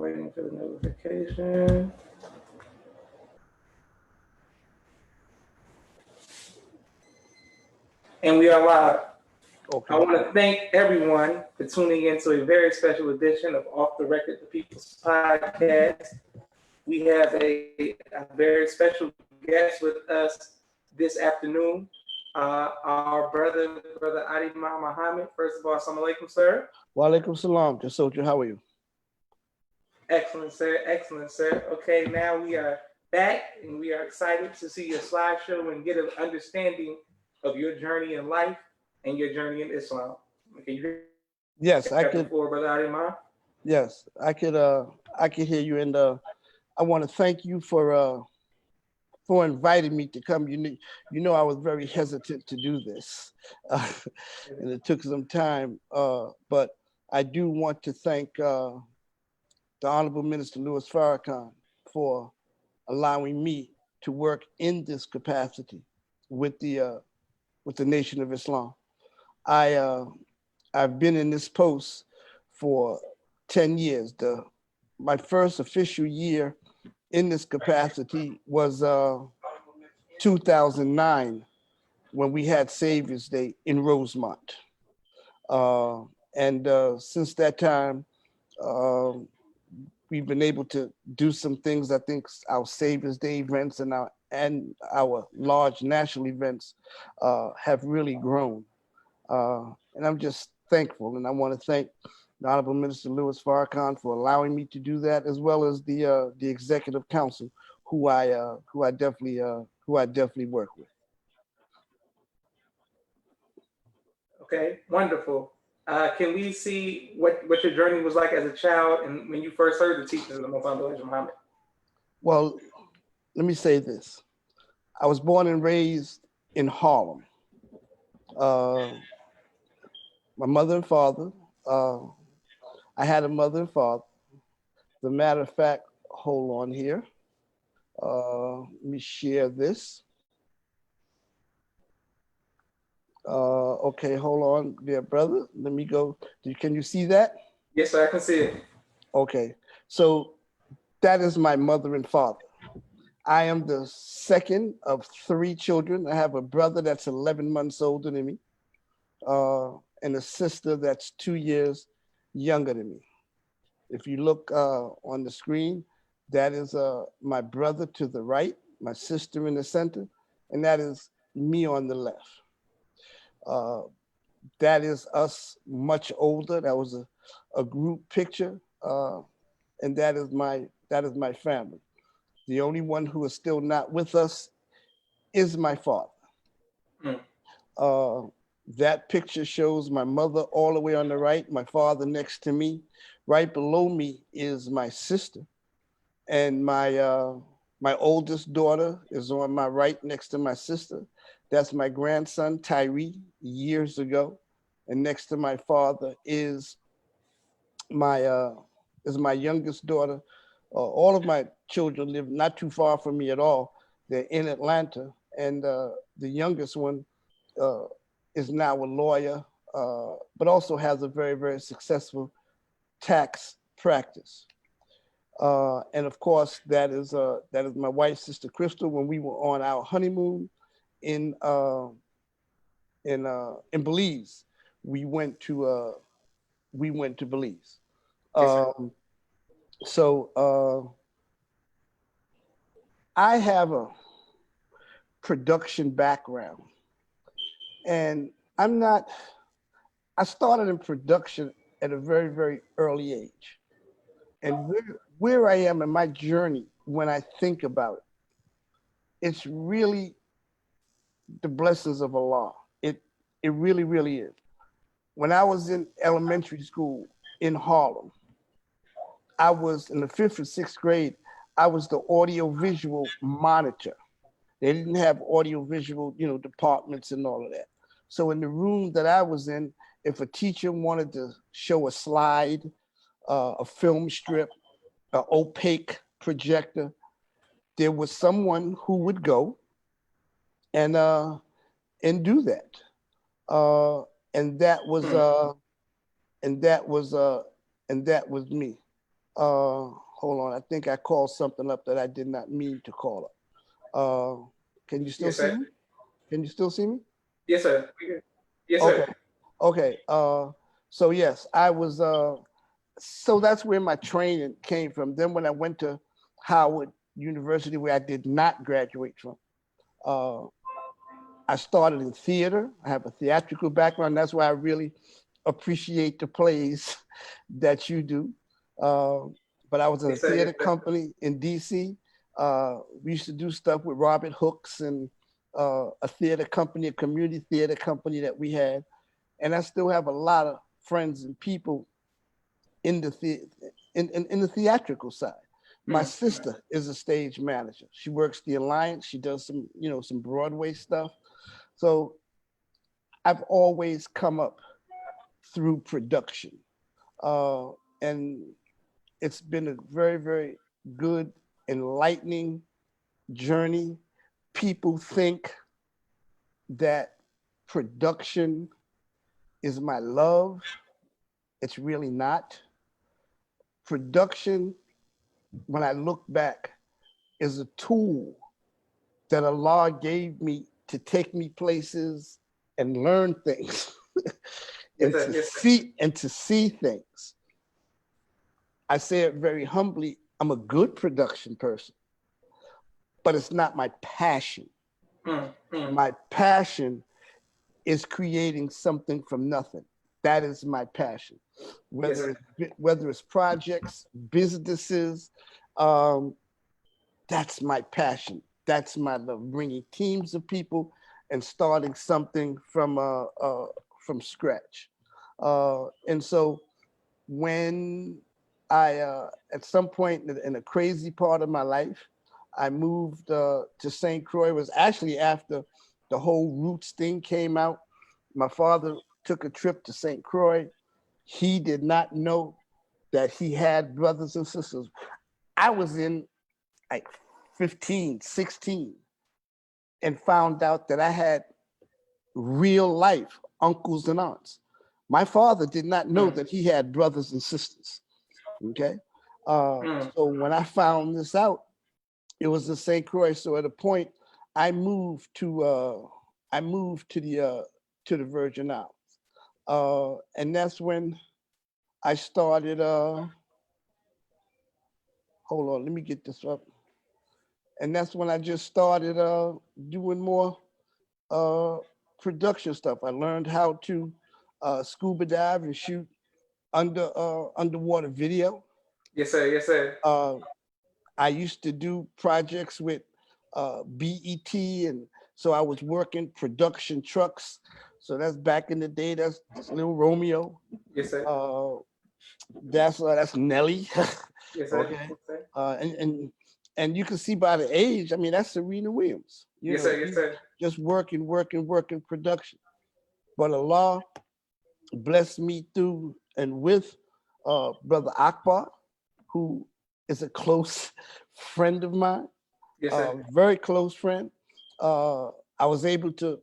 waiting for the notification. And we are live. Okay. I want to thank everyone for tuning in to a very special edition of Off the Record, the People's Podcast. We have a very special guest with us this afternoon. Our brother Ademah Muhammad. First of all, assalamu alaikum, sir. Wa alaikum salam. Jasoja, how are you? Excellent, sir. Excellent, sir. Okay, now we are back and we are excited to see your slideshow and get an understanding of your journey in life and your journey in Islam. Okay, yes, I could. Before, Brother Ademah? Yes, I could hear you, and I want to thank you for inviting me to come. You know, I was very hesitant to do this, and it took some time. But I do want to thank the Honorable Minister Louis Farrakhan for allowing me to work in this capacity with the Nation of Islam. I've been in this post for 10 years. My first official year in this capacity was 2009 when we had Savior's Day in Rosemont. And since that time, we've been able to do some things. I think our Savior's Day events and our large national events have really grown. And I'm just thankful. And I want to thank the Honorable Minister Louis Farrakhan for allowing me to do that, as well as the Executive Council, who I definitely work with. Okay, wonderful. Can we see what your journey was like as a child and when you first heard the teachings of Muhammad? Well, let me say this. I was born and raised in Harlem. My mother and father, I had a mother and father. As a matter of fact, hold on here. Let me share this. Okay, hold on there, brother. Let me go. Can you see that? Yes, sir, I can see it. Okay, so that is my mother and father. I am the second of 3 children. I have a brother that's 11 months older than me, and a sister that's 2 years younger than me. If you look on the screen, that is my brother to the right, my sister in the center, and that is me on the left. That is us much older. That was a group picture, and that is my family. The only one who is still not with us is my father. That picture shows my mother all the way on the right, my father next to me. Right below me is my sister, and my oldest daughter is on my right next to my sister. That's my grandson, Tyree, years ago. And next to my father is my youngest daughter. All of my children live not too far from me at all. They're in Atlanta. And the youngest one is now a lawyer, but also has a very, very successful tax practice. And of course, that is my wife's sister, Crystal, when we were on our honeymoon in Belize. We went to Belize. So I have a production background, and I started in production at a very, very early age. And where I am in my journey, when I think about it, it's really the blessings of Allah. It really, really is. When I was in elementary school in Harlem, I was in the 5th and 6th grade, I was the audio-visual monitor. They didn't have audio-visual, departments and all of that. So in the room that I was in, if a teacher wanted to show a slide, a film strip, an opaque projector, there was someone who would go and do that. And that was me. Hold on, I think I called something up that I did not mean to call up. Can you still Yes, see sir. me? Can you still see me? Yes, sir. Yes, Okay, sir. okay. So yes, I was. So that's where my training came from. Then when I went to Howard University, where I did not graduate from, uh, I started in theater. I have a theatrical background. That's why I really appreciate the plays that you do. Uh, but I was in a Yes, sir. Yes, theater sir. company in DC. We used to do stuff with Robert Hooks and a theater company, a community theater company that we had. And I still have a lot of friends and people in in the theatrical side. My sister is a stage manager. She works the Alliance. She does some, some Broadway stuff. So I've always come up through production. Uh, and it's been a very, very good, enlightening journey. People think that production is my love. It's really not. Production, when I look back, is a tool that Allah gave me to take me places and learn things Yes, sir. Yes, sir. and to see things. I say it very humbly, I'm a good production person, but it's not my passion. My passion is creating something from nothing. That is my passion. Whether it's projects, businesses, that's my passion. That's my love. Bringing teams of people and starting something from scratch. And so when I at some point in a crazy part of my life, I moved to St. Croix. It was actually after the whole Roots thing came out. My father took a trip to St. Croix. He did not know that he had brothers and sisters. I was in like 15, 16, and found out that I had real life uncles and aunts. My father did not know that he had brothers and sisters. Okay. So when I found this out, it was in St. Croix. So at a point, I moved to the Virgin Islands, and that's when I started. Hold on, let me get this up. And that's when I just started doing more uh, production stuff. I learned how to scuba dive and shoot underwater video. Yes, sir. Yes, sir. I used to do projects with BET, and so I was working production trucks. So that's back in the day. That's Little Romeo. Yes, sir. That's Nelly. Yes, sir. Okay, Yes, sir. And you can see by the age. I mean, that's Serena Williams. Yes, sir. Yes, sir. Just working production. But Allah blessed me through and with Brother Akbar, who is a close friend of mine, Yes, sir. very close friend. I was able to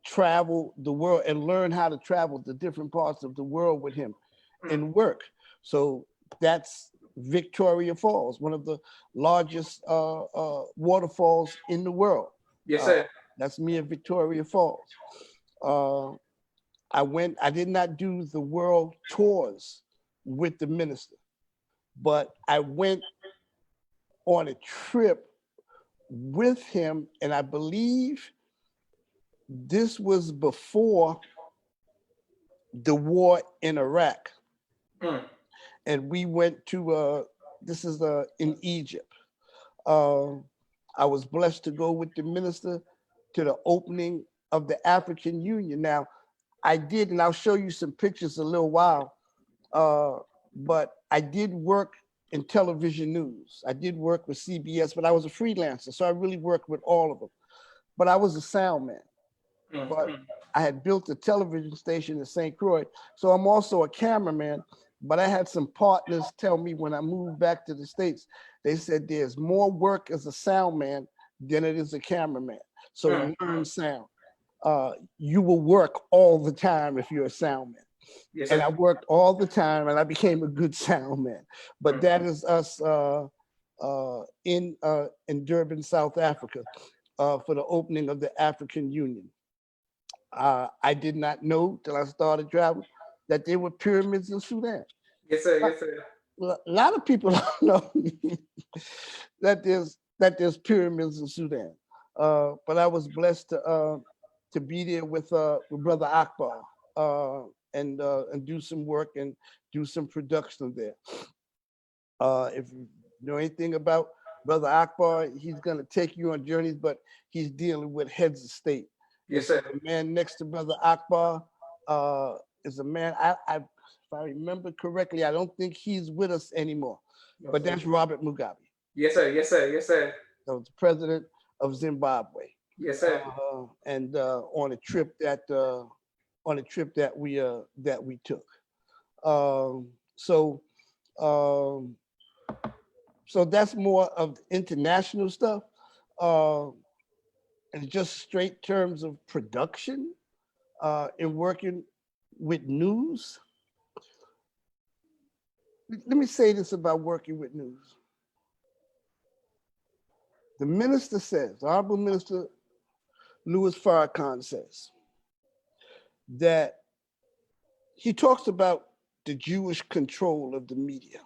travel the world and learn how to travel to different parts of the world with him and work. So that's Victoria Falls, one of the largest waterfalls in the world. Yes, sir. That's me at Victoria Falls. I did not do the world tours with the minister, but I went on a trip with him, and I believe this was before the war in Iraq. And we went to, this is in Egypt. I was blessed to go with the minister to the opening of the African Union. Now, I did, and I'll show you some pictures in a little while, but I did work in television news. I did work with CBS, but I was a freelancer, so I really worked with all of them. But I was a sound man. But I had built a television station in St. Croix, so I'm also a cameraman. But I had some partners tell me when I moved back to the States, they said there's more work as a sound man than it is a cameraman. So learn sound. You will work all the time if you're a sound man. Yes, and sir. I worked all the time, and I became a good sound man. But that is us in Durban, South Africa, for the opening of the African Union. I did not know till I started traveling that there were pyramids in Sudan. Yes, sir. Yes, sir. A lot of people don't know that there's pyramids in Sudan. But I was blessed to be there with Brother Akbar and do some work and do some production there. If you know anything about Brother Akbar, he's going to take you on journeys, but he's dealing with heads of state. Yes, so sir. the man next to Brother Akbar is a man, if I remember correctly, I don't think he's with us anymore, but that's Robert Mugabe. Yes, sir. Yes, sir. Yes, sir. That was the president of Zimbabwe. Yes, sir. And on a trip that we took. So that's more of the international stuff. And just straight terms of production in working with news. Let me say this about working with news. The minister says, the Honorable Minister Louis Farrakhan says, that he talks about the Jewish control of the media.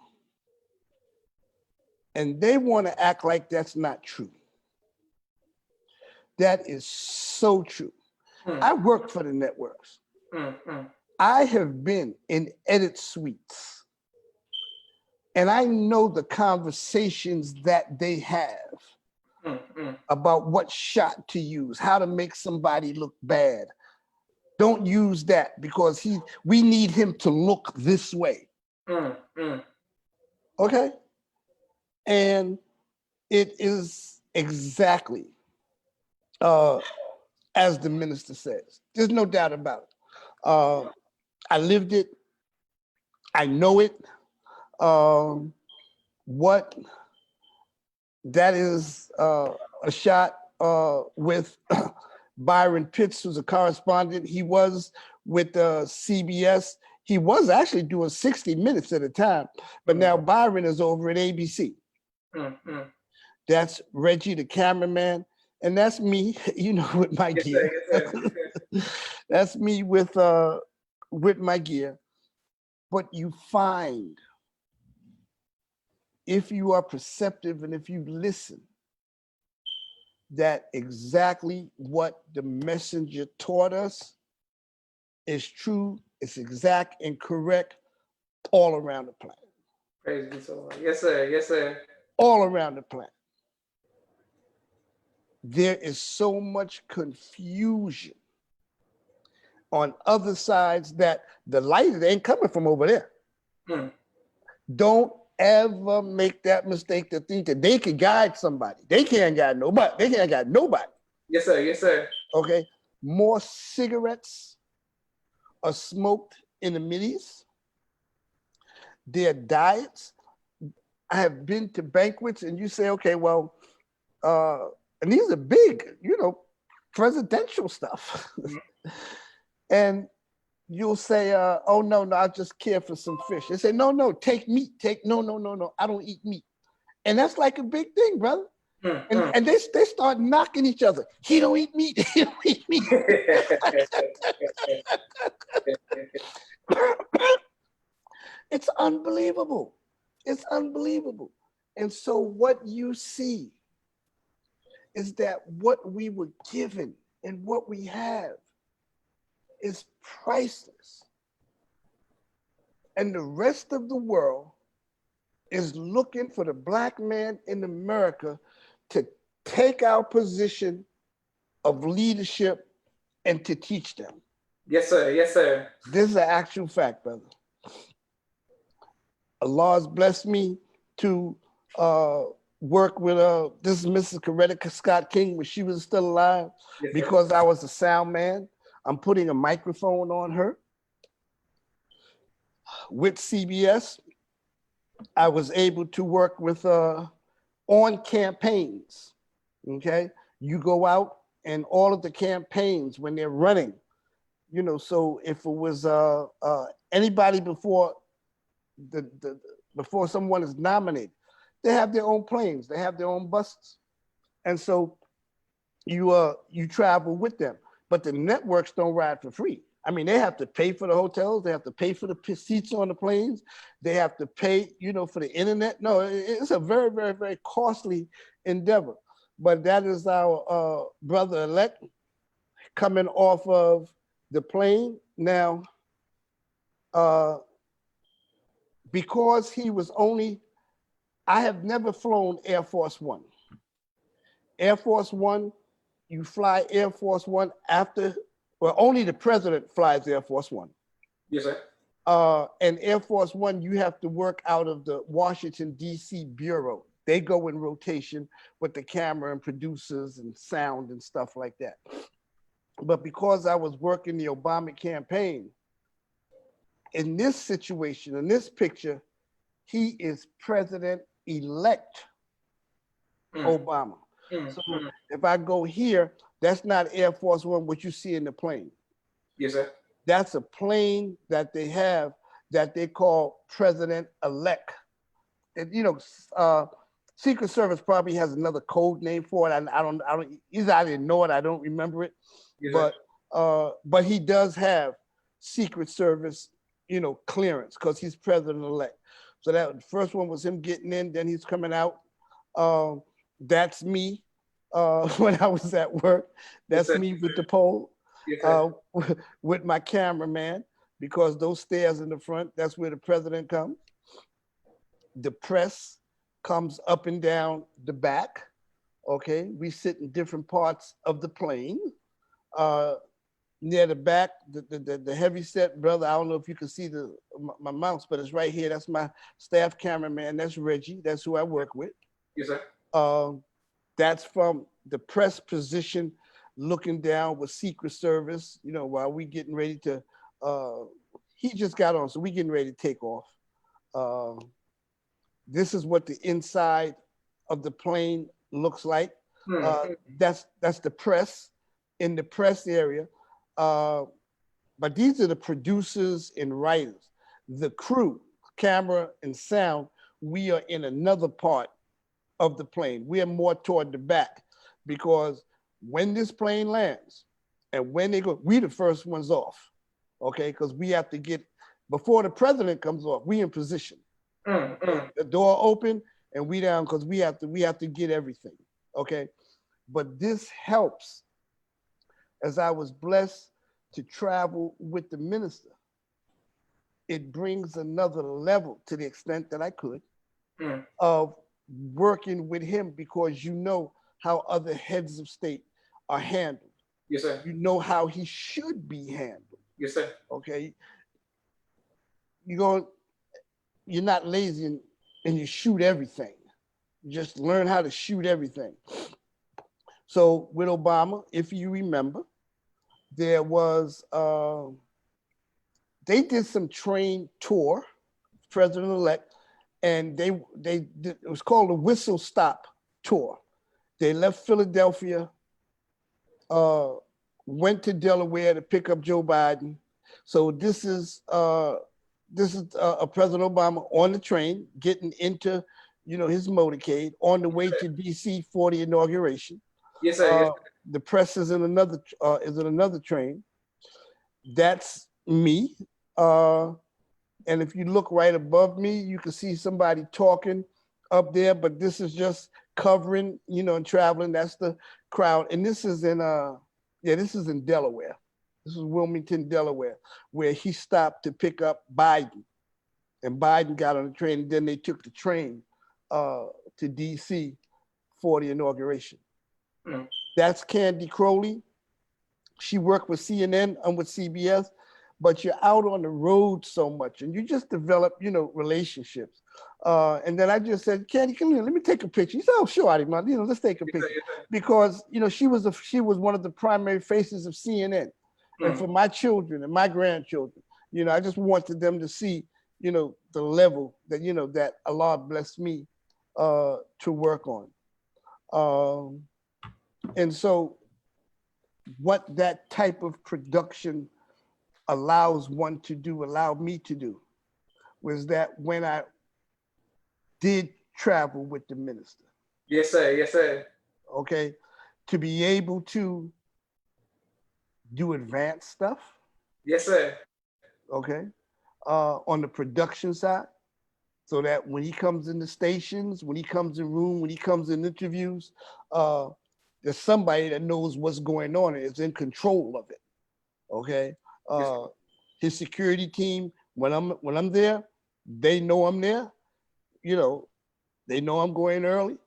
And they want to act like that's not true. That is so true. I work for the networks. I have been in edit suites, and I know the conversations that they have about what shot to use, how to make somebody look bad. Don't use that because we need him to look this way. Okay? And it is exactly as the minister says. There's no doubt about it. I lived it. I know it. What that is a shot with Byron Pitts, who's a correspondent. He was with CBS. He was actually doing 60 Minutes at a time, but now Byron is over at ABC. That's Reggie, the cameraman, and that's me, with my gear. Yes, sir. That's me with my gear. But you find, if you are perceptive and if you listen, that exactly what the messenger taught us is true, it's exact and correct all around the planet. Praise be so much. Yes, sir. Yes, sir. All around the planet. There is so much confusion on other sides that the light ain't coming from over there. Don't ever make that mistake to think that they can guide somebody. They can't guide nobody. They can't guide nobody. Yes, sir. Yes, sir. Okay. More cigarettes are smoked in the Mideast. Their diets. I have been to banquets and you say, okay, well, and these are big, presidential stuff. And you'll say, oh, no, I just care for some fish. They say, no, take meat. No, I don't eat meat. And that's like a big thing, brother. And they start knocking each other. He don't eat meat. He don't eat meat. It's unbelievable. It's unbelievable. And so what you see is that what we were given and what we have is priceless. And the rest of the world is looking for the Black man in America to take our position of leadership and to teach them. Yes, sir. Yes, sir. This is an actual fact, brother. Allah has blessed me to work with this is Mrs. Coretta Scott King when she was still alive. Yes, because I was a sound man. I'm putting a microphone on her. With CBS, I was able to work with on campaigns. Okay, you go out and all of the campaigns when they're running, You know, so if it was anybody before before someone is nominated, they have their own planes, they have their own buses, and so you travel with them. But the networks don't ride for free. I mean, they have to pay for the hotels, they have to pay for the seats on the planes, they have to pay, you know, for the internet. No, it's a very, very, very costly endeavor. But that is our brother-elect coming off of the plane. Now, because he was only, I have never flown Air Force One. Air Force One, you fly Air Force One after, well, only the president flies Air Force One. Yes, sir. And Air Force One, you have to work out of the Washington, D.C. Bureau. They go in rotation with the camera and producers and sound and stuff like that. But because I was working the Obama campaign, in this situation, in this picture, he is President-elect Obama. So if I go here, that's not Air Force One, what you see in the plane. Yes, sir. That's a plane that they have that they call President-elect. And, you know, Secret Service probably has another code name for it. I don't, either I didn't know it, I don't remember it. Yes, but he does have Secret Service, you know, clearance because he's president-elect. So that first one was him getting in, then he's coming out. That's me when I was at work. That's me with the pole, with my cameraman, because those stairs in the front, that's where the president comes. The press comes up and down the back. Okay, we sit in different parts of the plane. Near the back, the heavy set brother, I don't know if you can see my mouse, but it's right here. That's my staff cameraman. That's Reggie. That's who I work with. Yes, sir. That's from the press position, looking down with Secret Service, you know, while we getting ready to, he just got on, so we getting ready to take off. This is what the inside of the plane looks like. That's the press, in the press area. But these are the producers and writers. The crew, camera and sound, we are in another part of the plane. We are more toward the back because when this plane lands and when they go, we the first ones off, okay? Because we have to get, before the president comes off, we in position. The door open and we down because we have to get everything, okay? But this helps, as I was blessed to travel with the minister. It brings another level, to the extent that I could, of working with him, because you know how other heads of state are handled. Yes, sir. You know how he should be handled. Yes, sir. Okay. You're not lazy and you shoot everything. You just learn how to shoot everything. So with Obama, if you remember, there was, they did some train tour, president-elect, and it was called a whistle stop tour. They left Philadelphia, went to Delaware to pick up Joe Biden. So this is President Obama on the train, getting into, you know, his motorcade on the way to DC for the inauguration. Yes, sir. Yes, sir. The press is in another train. That's me. And if you look right above me, you can see somebody talking up there, but this is just covering, you know, and traveling. That's the crowd. And this is in Delaware. This is Wilmington, Delaware, where he stopped to pick up Biden. And Biden got on the train, and then they took the train to DC for the inauguration. That's Candy Crowley. She worked with CNN and with CBS, but you're out on the road so much and you just develop, you know, relationships. And then I just said, Candy, come here, let me take a picture. He said, oh, sure, Ademah, you know, let's take a picture. Because, you know, she was one of the primary faces of CNN. And for my children and my grandchildren, you know, I just wanted them to see, you know, the level that, you know, that Allah blessed me to work on. And so what that type of production allowed me to do, was that when I did travel with the minister. Yes, sir. Yes, sir. Okay, to be able to do advanced stuff. Yes, sir. Okay, on the production side, so that when he comes in the stations, when he comes in room, when he comes in interviews, there's somebody that knows what's going on and is in control of it. Okay, his security team, when I'm there, they know I'm there. You know, they know I'm going early.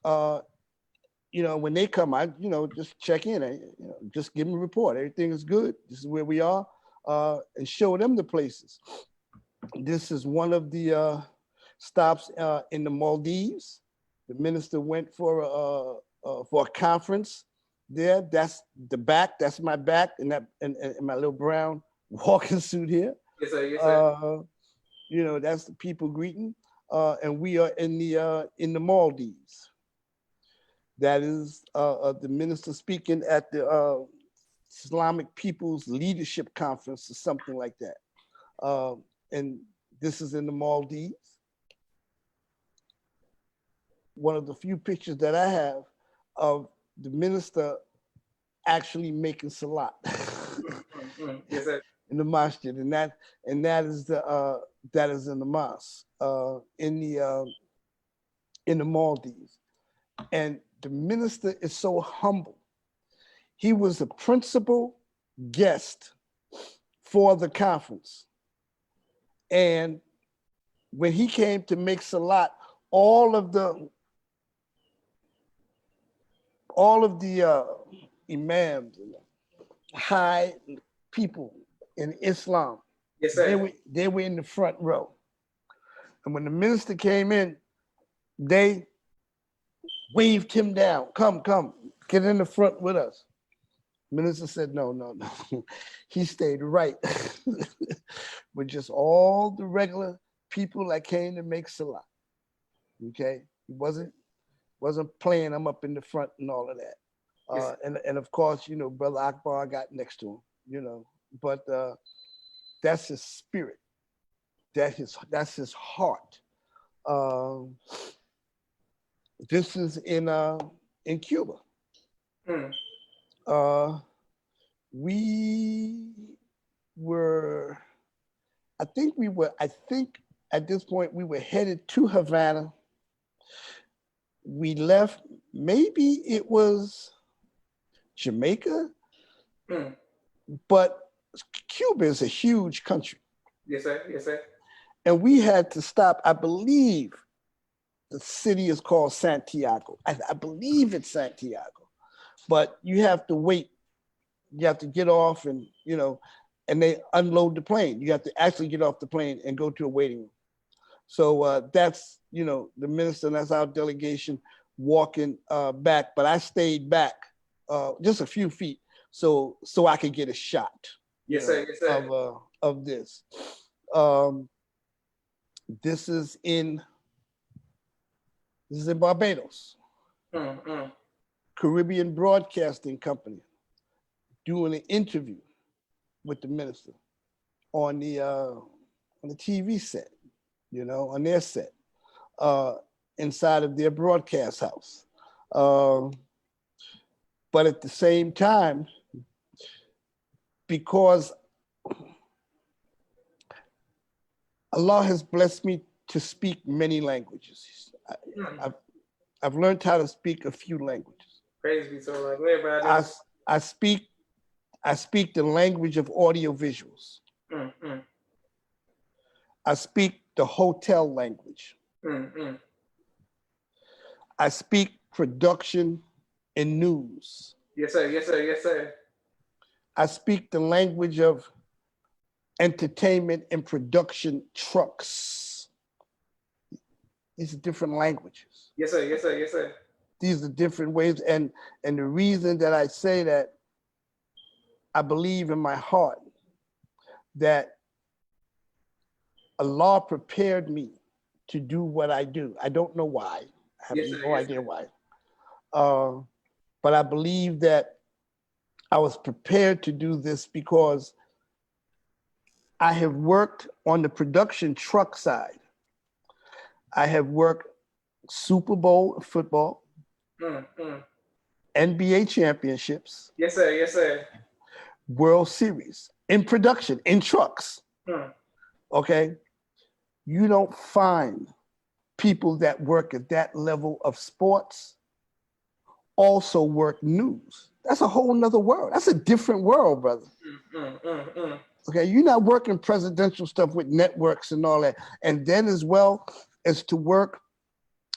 When they come, I just check in. Just give them a report. Everything is good. This is where we are, and show them the places. This is one of the stops in the Maldives. The minister went for a conference there. That's the back. That's my back, and my little brown walking suit here. Yes, sir. Yes, sir. That's the people greeting, and we are in the Maldives. That is the minister speaking at the Islamic People's Leadership Conference or something like that. And this is in the Maldives. One of the few pictures that I have of the minister actually making salat. Yes, sir. In the masjid, and that is in the mosque in the Maldives. And the minister is so humble. He was a principal guest for the conference. And when he came to make salat, all of the imams and high people in Islam, yes, sir. They were in the front row. And when the minister came in, they waved him down. Come, get in the front with us. Minister said, no. He stayed right with just all the regular people that came to make salat. Okay, he wasn't playing. I'm up in the front and all of that. Yes. And of course, Brother Akbar got next to him. But that's his spirit. That's his heart. This is in Cuba. We were, I think at this point we were headed to Havana. We left, maybe it was Jamaica, but Cuba is a huge country. Yes, sir. Yes, sir. And we had to stop, I believe the city is called Santiago. I believe it's Santiago, but you have to wait. You have to get off and they unload the plane. You have to actually get off the plane and go to a waiting room. So that's, the minister, and that's our delegation walking back. But I stayed back just a few feet so I could get a shot. Yes, sir. Yes, sir. Of this. This is in Barbados. Caribbean Broadcasting Company doing an interview with the minister on the TV set, on their set, inside of their broadcast house. But at the same time, because Allah has blessed me to speak many languages. I've learned how to speak a few languages. Praise be to Allah. Go ahead, brother. I speak the language of audio visuals. I speak the hotel language. I speak production and news. Yes, sir. Yes, sir. Yes, sir. I speak the language of entertainment and production trucks. These are different languages. Yes, sir. Yes, sir. Yes, sir. These are different ways. And the reason that I say that, I believe in my heart that Allah prepared me to do what I do. I don't know why. I have no idea why. But I believe that I was prepared to do this because I have worked on the production truck side. I have worked Super Bowl football, NBA championships, Yes, sir. Yes, sir. World Series in production, in trucks. Okay? You don't find people that work at that level of sports also work news. That's a whole nother world. That's a different world, brother. Okay, you're not working presidential stuff with networks and all that. And then as well as to work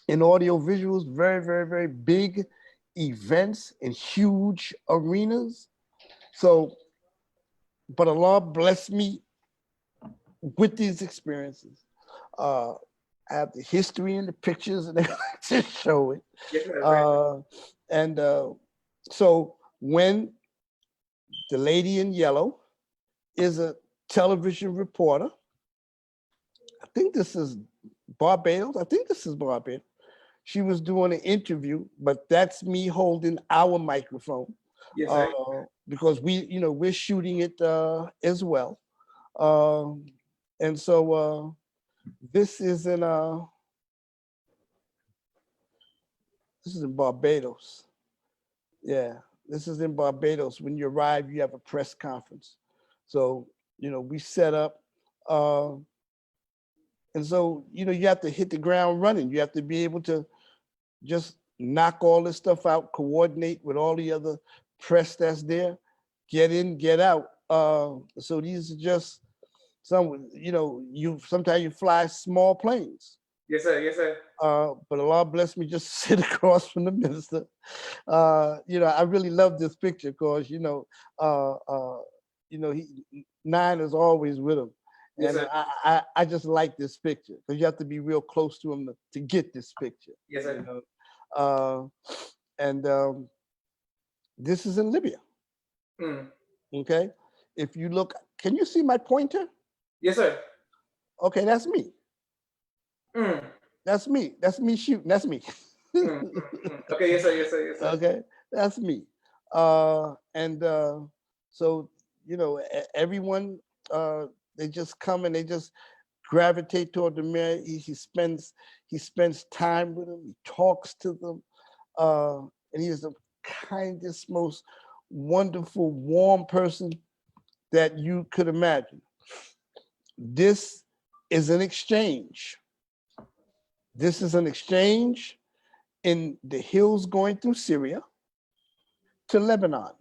in audio visuals, very, very, very big events in huge arenas. So, but Allah bless me with these experiences. I have the history and the pictures and everything to show it. So when the lady in yellow is a television reporter, I think this is Barbados. She was doing an interview, but that's me holding our microphone. Yes, sir. Because we're shooting it as well. And so this is in Barbados. Yeah, this is in Barbados. When you arrive, you have a press conference. So, we set up, and so, you have to hit the ground running. You have to be able to just knock all this stuff out, coordinate with all the other press that's there, get in, get out. So these are just some, sometimes you fly small planes. Yes, sir. Yes, sir. But Allah bless me just to sit across from the minister. I really love this picture because, Nine is always with him. Yes, and sir. I just like this picture because you have to be real close to him to get this picture. Yes, sir. This is in Libya. Okay. If you look, can you see my pointer? Yes, sir. Okay, that's me. That's me. That's me shooting. That's me. Okay, yes, sir. Yes, sir. Yes, sir. Okay, that's me. So everyone, they just come and they just gravitate toward the mayor. He spends time with them. He talks to them, and he is the kindest, most wonderful, warm person that you could imagine. This is an exchange. This is an exchange in the hills going through Syria to Lebanon.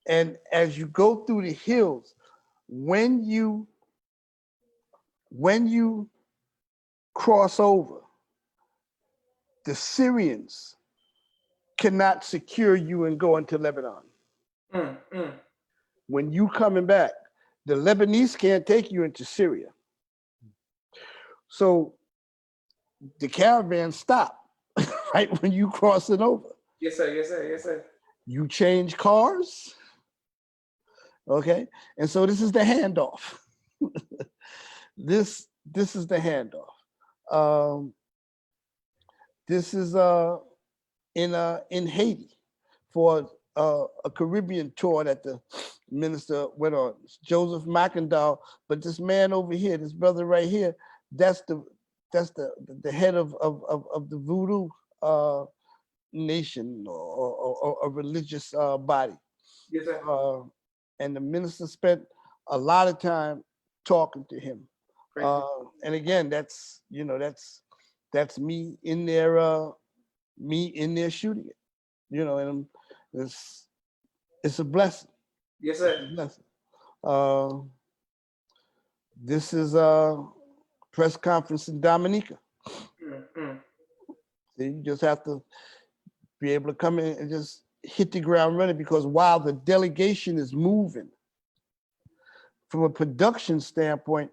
And as you go through the hills, when you cross over, the Syrians cannot secure you and go into Lebanon. When you coming back, the Lebanese can't take you into Syria. So the caravan stop right when you cross it over. Yes, sir. Yes, sir. Yes, sir. You change cars. Okay. And so this is the handoff. This is the handoff. This is in Haiti for a Caribbean tour that the minister went on. It's Joseph McIndoe, but this man over here, this brother right here, that's the head of the voodoo nation or a religious body. Yes, sir. And the minister spent a lot of time talking to him. And again, that's me in there, shooting it, and it's a blessing. Yes, sir. It's a blessing. This is a press conference in Dominica. So you just have to be able to come in and just hit the ground running, because while the delegation is moving, from a production standpoint,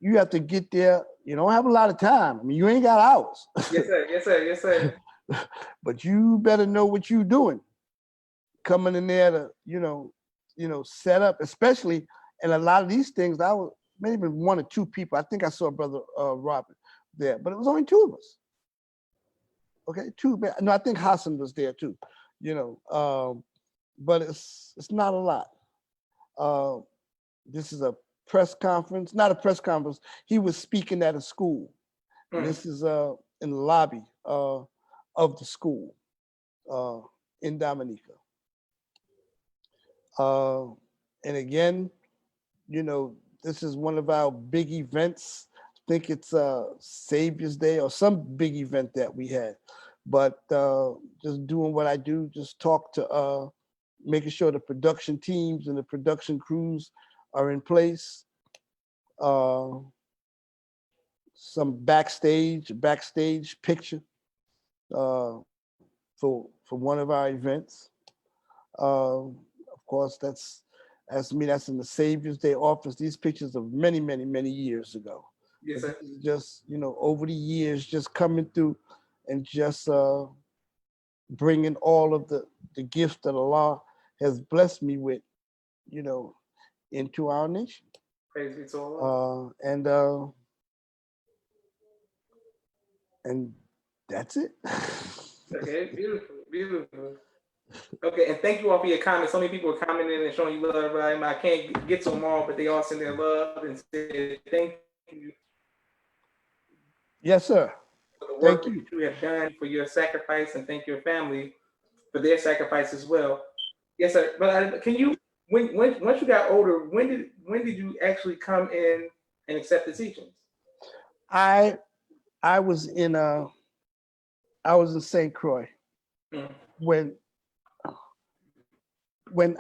you have to get there. You don't have a lot of time. I mean, you ain't got hours. Yes, sir. Yes, sir. Yes, sir. But you better know what you're doing. Coming in there to, set up, especially, and a lot of these things, I was maybe one or two people. I think I saw Brother Robert there, but it was only two of us. Okay, two. No, I think Hassan was there too. But it's not a lot. This is a press conference, not a press conference. He was speaking at a school. And this is in the lobby of the school in Dominica. And again, you know, this is one of our big events. I think it's Savior's Day or some big event that we had. But just doing what I do, just talk to making sure the production teams and the production crews are in place. Some backstage picture for one of our events. Of course, that's me. That's in the Savior's Day office. These pictures of many, many, many years ago. Yes, sir. Just, you know, over the years, just coming through and just bringing all of the gifts that Allah has blessed me with, you know, into our nation. Praise be to Allah. And that's it. Okay, beautiful, beautiful. Okay, and thank you all for your comments. So many people are commenting and showing you love, right? I can't get to them all, but they all send their love and say thank you. Yes, sir. For the work that you have done, for your sacrifice, and thank your family for their sacrifice as well. Yes, sir. But can you, when once you got older, when did you actually come in and accept the teachings? I was in St. Croix when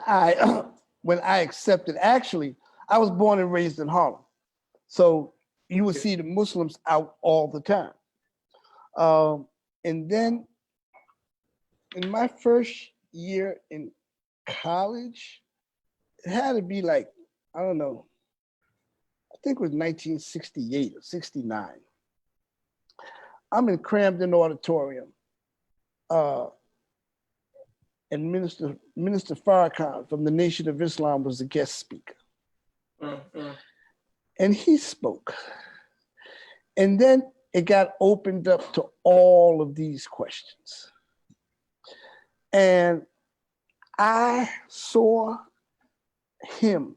I accepted. Actually, I was born and raised in Harlem, so you would see the Muslims out all the time. And then in my first year in college, it had to be like, I don't know, I think it was 1968 or 69. I'm in Camden Auditorium, and Minister Farrakhan from the Nation of Islam was the guest speaker. And he spoke. And then it got opened up to all of these questions. And I saw him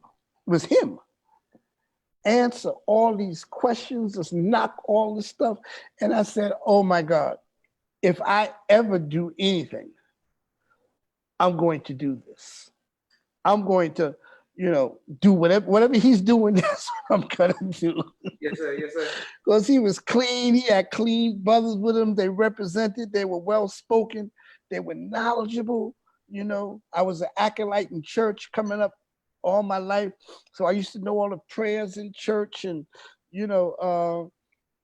answer all these questions, just knock all this stuff. And I said, oh my God, if I ever do anything, I'm going to do this. I'm going to, you know, do whatever he's doing, that's what I'm gonna do. Yes, sir, yes, sir. Because he was clean, he had clean brothers with him, they represented, they were well-spoken, they were knowledgeable, you know. I was an acolyte in church coming up all my life. So I used to know all the prayers in church and, you know,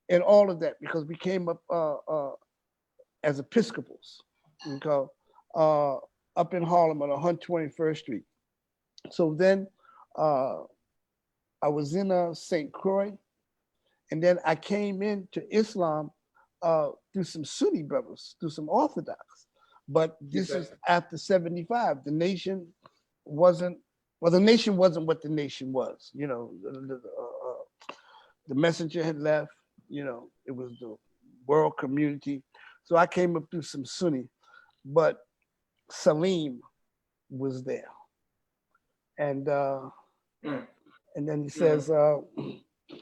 and all of that because we came up as Episcopals, up in Harlem on 121st Street. So then I was in St. Croix, and then I came into Islam through some Sunni brothers, through some Orthodox. But this is after 75. The nation wasn't what the nation was. You know, the messenger had left, you know, it was the world community. So I came up through some Sunni, but Salim was there. And then he says,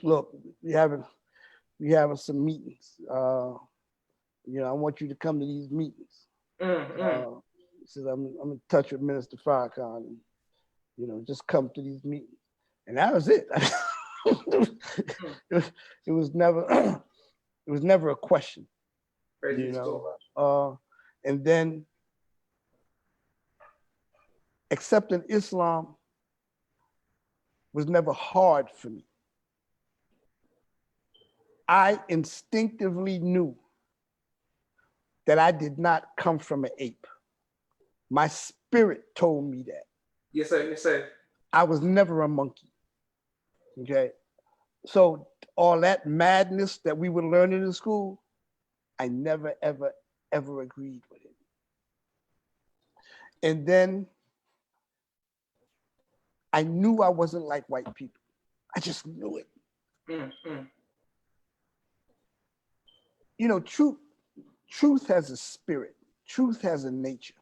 look, we having some meetings. You know, I want you to come to these meetings. He says, I'm in touch with Minister Farrakhan, and, you know, just come to these meetings. And that was it. It was never a question. You know, and then accepting Islam was never hard for me. I instinctively knew that I did not come from an ape. My spirit told me that. Yes, sir, yes, sir. I was never a monkey, okay? So all that madness that we were learning in school, I never, ever, ever agreed with it. And then I knew I wasn't like white people. I just knew it. You know, truth has a spirit. Truth has a nature.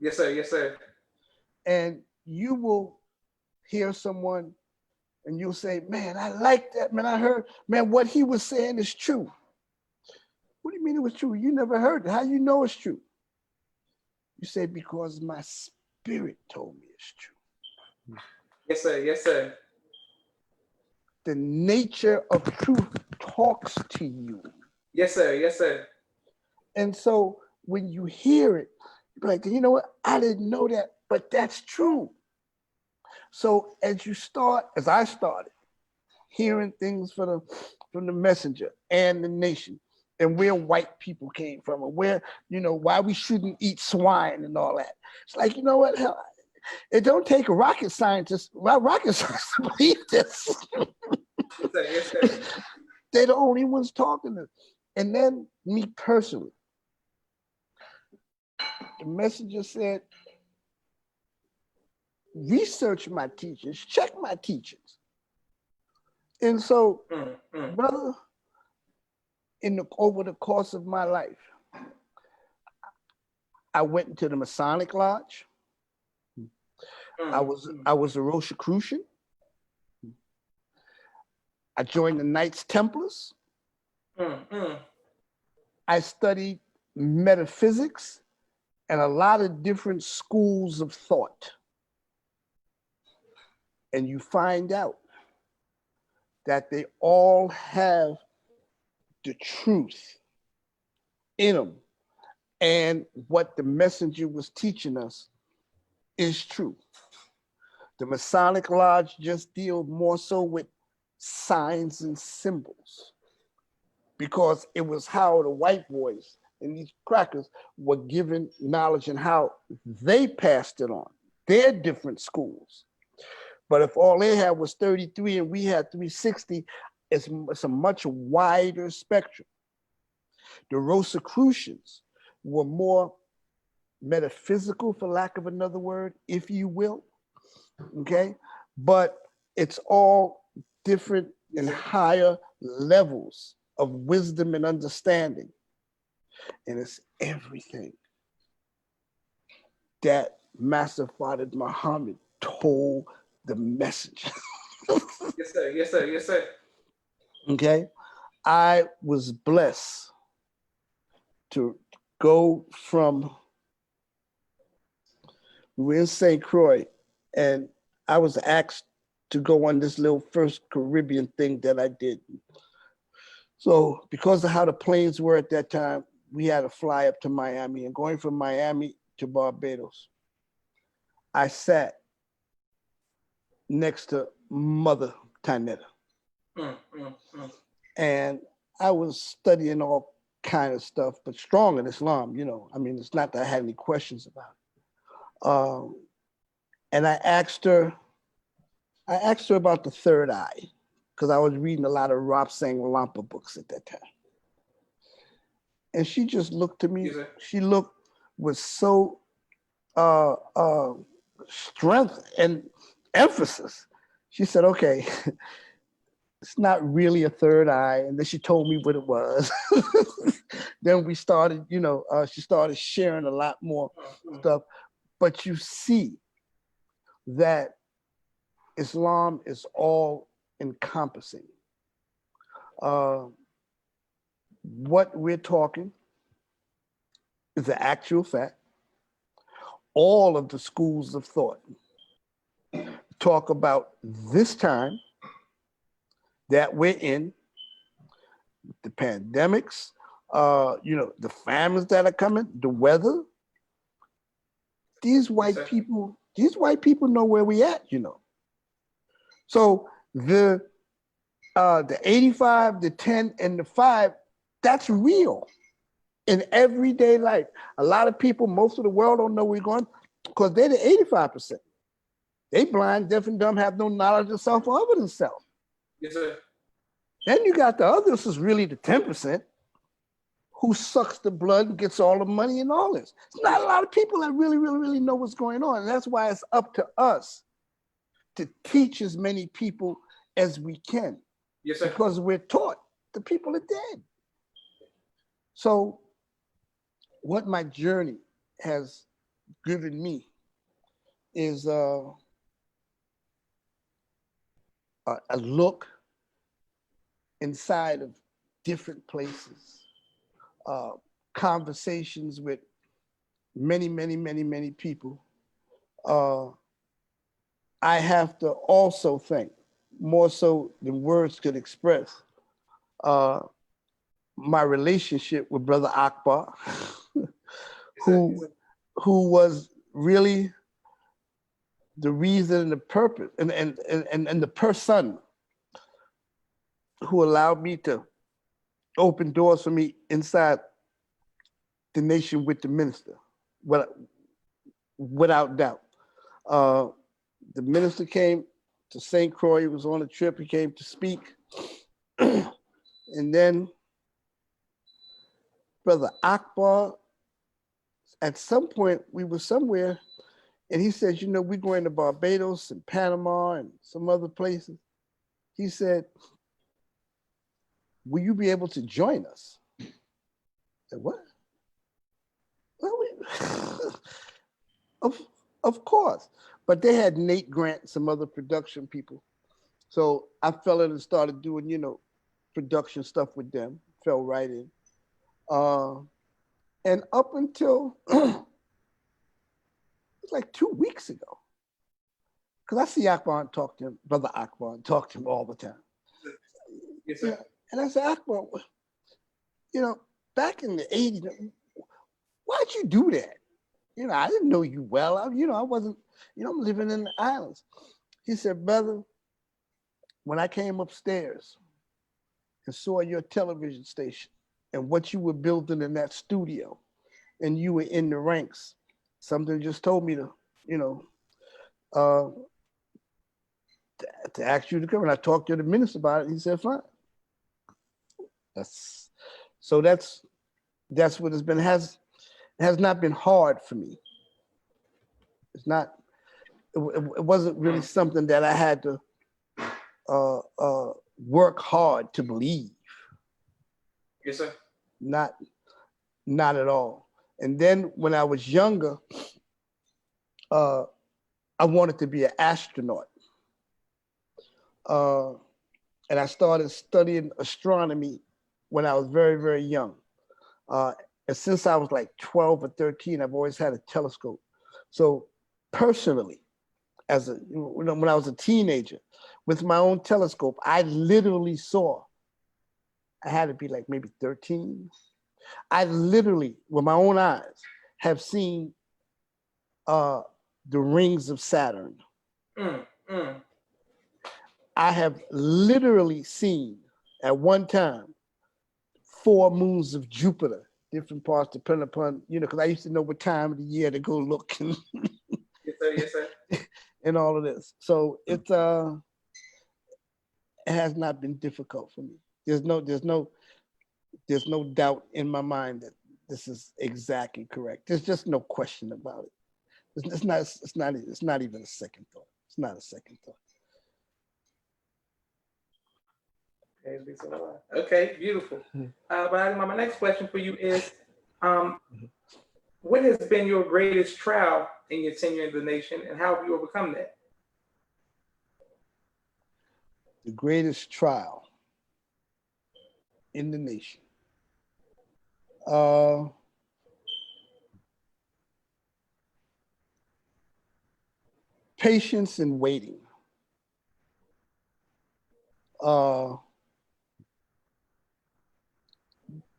Yes, sir, yes, sir. And you will hear someone And you'll say, man, I like that, man. I heard, man, what he was saying is true. What do you mean it was true? You never heard it. How you know it's true? You say, because my spirit told me it's true. Yes, sir. Yes, sir. The nature of truth talks to you. Yes, sir. Yes, sir. And so when you hear it, you're like, you know what? I didn't know that, but that's true. So as I started hearing things from the messenger and the nation, and where white people came from, and where, why we shouldn't eat swine and all that. It's like, you know what? Hell, it don't take a rocket scientist to believe this. Yes, sir. Yes, sir. They're the only ones talking to. And then me personally, the messenger said, research my teachings, check my teachings. And so, brother, over the course of my life, I went into the Masonic Lodge. I was a Rosicrucian. I joined the Knights Templars. I studied metaphysics and a lot of different schools of thought. And you find out that they all have the truth in them. And what the messenger was teaching us is true. The Masonic Lodge just deals more so with signs and symbols, because it was how the white boys and these crackers were given knowledge and how they passed it on, their different schools. But if all they had was 33 and we had 360, it's a much wider spectrum. The Rosicrucians were more metaphysical, for lack of another word, if you will, okay? But it's all different and higher levels of wisdom and understanding. And it's everything that Master Fard Muhammad told the message. Yes, sir. Yes, sir. Yes, sir. Okay? I was blessed to go from, we were in St. Croix, and I was asked to go on this little first Caribbean thing that I did. So because of how the planes were at that time, we had to fly up to Miami, and going from Miami to Barbados, I sat next to Mother Tanetta. And I was studying all kind of stuff, but strong in Islam, I mean, it's not that I had any questions about it. And I asked her about the third eye, because I was reading a lot of Robsang Lampa books at that time. And she just looked to me. Yes, she looked with so strength and emphasis. She said, okay, it's not really a third eye. And then she told me what it was. Then we started, she started sharing a lot more stuff. But you see that Islam is all encompassing. What we're talking is the actual fact. All of the schools of thought talk about this time that we're in, the pandemics, the famines that are coming, the weather. These white people know where we at, So the 85, the 10, and the 5, that's real in everyday life. A lot of people, most of the world don't know where we're going because they're the 85%. They blind, deaf, and dumb, have no knowledge of self or other than self. Yes, sir. Then you got the others, is really the 10%, who sucks the blood and gets all the money and all this. It's not a lot of people that really, really, really know what's going on. And that's why it's up to us to teach as many people as we can. Yes, sir. Because we're taught, the people are dead. So what my journey has given me is a look inside of different places, conversations with many people. I have to also think, more so than words could express, my relationship with Brother Akbar, who was really the reason and the purpose and the person who allowed me to open doors for me inside the nation with the minister, without doubt. The minister came to St. Croix. He was on a trip. He came to speak. And then Brother Akbar, at some point, we were somewhere, and he said, you know, we're going to Barbados and Panama and some other places. He said, will you be able to join us? I said, what? Well, of course. But they had Nate Grant, some other production people. So I fell in and started doing, you know, production stuff with them, fell right in. And up until it was like 2 weeks ago, because I see Akbar and talk to him, Brother Akbar, and talk to him all the time. Yes, sir. And I said, Akbar, you know, back in the 80s, why'd you do that? You know, I didn't know you well. I wasn't, I'm living in the islands. He said, brother, when I came upstairs and saw your television station and what you were building in that studio, and you were in the ranks, something just told me to, to ask you to come. And I talked to the minister about it. He said, fine. That's what it's been. It has not been hard for me. It's not, it wasn't really something that I had to work hard to believe. Yes, sir. Not at all. And then when I was younger, I wanted to be an astronaut. And I started studying astronomy when I was very, very young. And since I was like 12 or 13, I've always had a telescope. So personally, when I was a teenager, with my own telescope, I literally saw, I had to be like maybe 13. I literally, with my own eyes, have seen the rings of Saturn. I have literally seen at one time 4 moons of Jupiter, different parts depending upon, because I used to know what time of the year to go look and Yes, sir. and all of this. So it has not been difficult for me. There's no doubt in my mind that this is exactly correct. There's just no question about it. It's not even a second thought. It's not a second thought. Okay, beautiful. But my next question for you is, what has been your greatest trial in your tenure in the nation, and how have you overcome that? The greatest trial in the nation. Patience and waiting.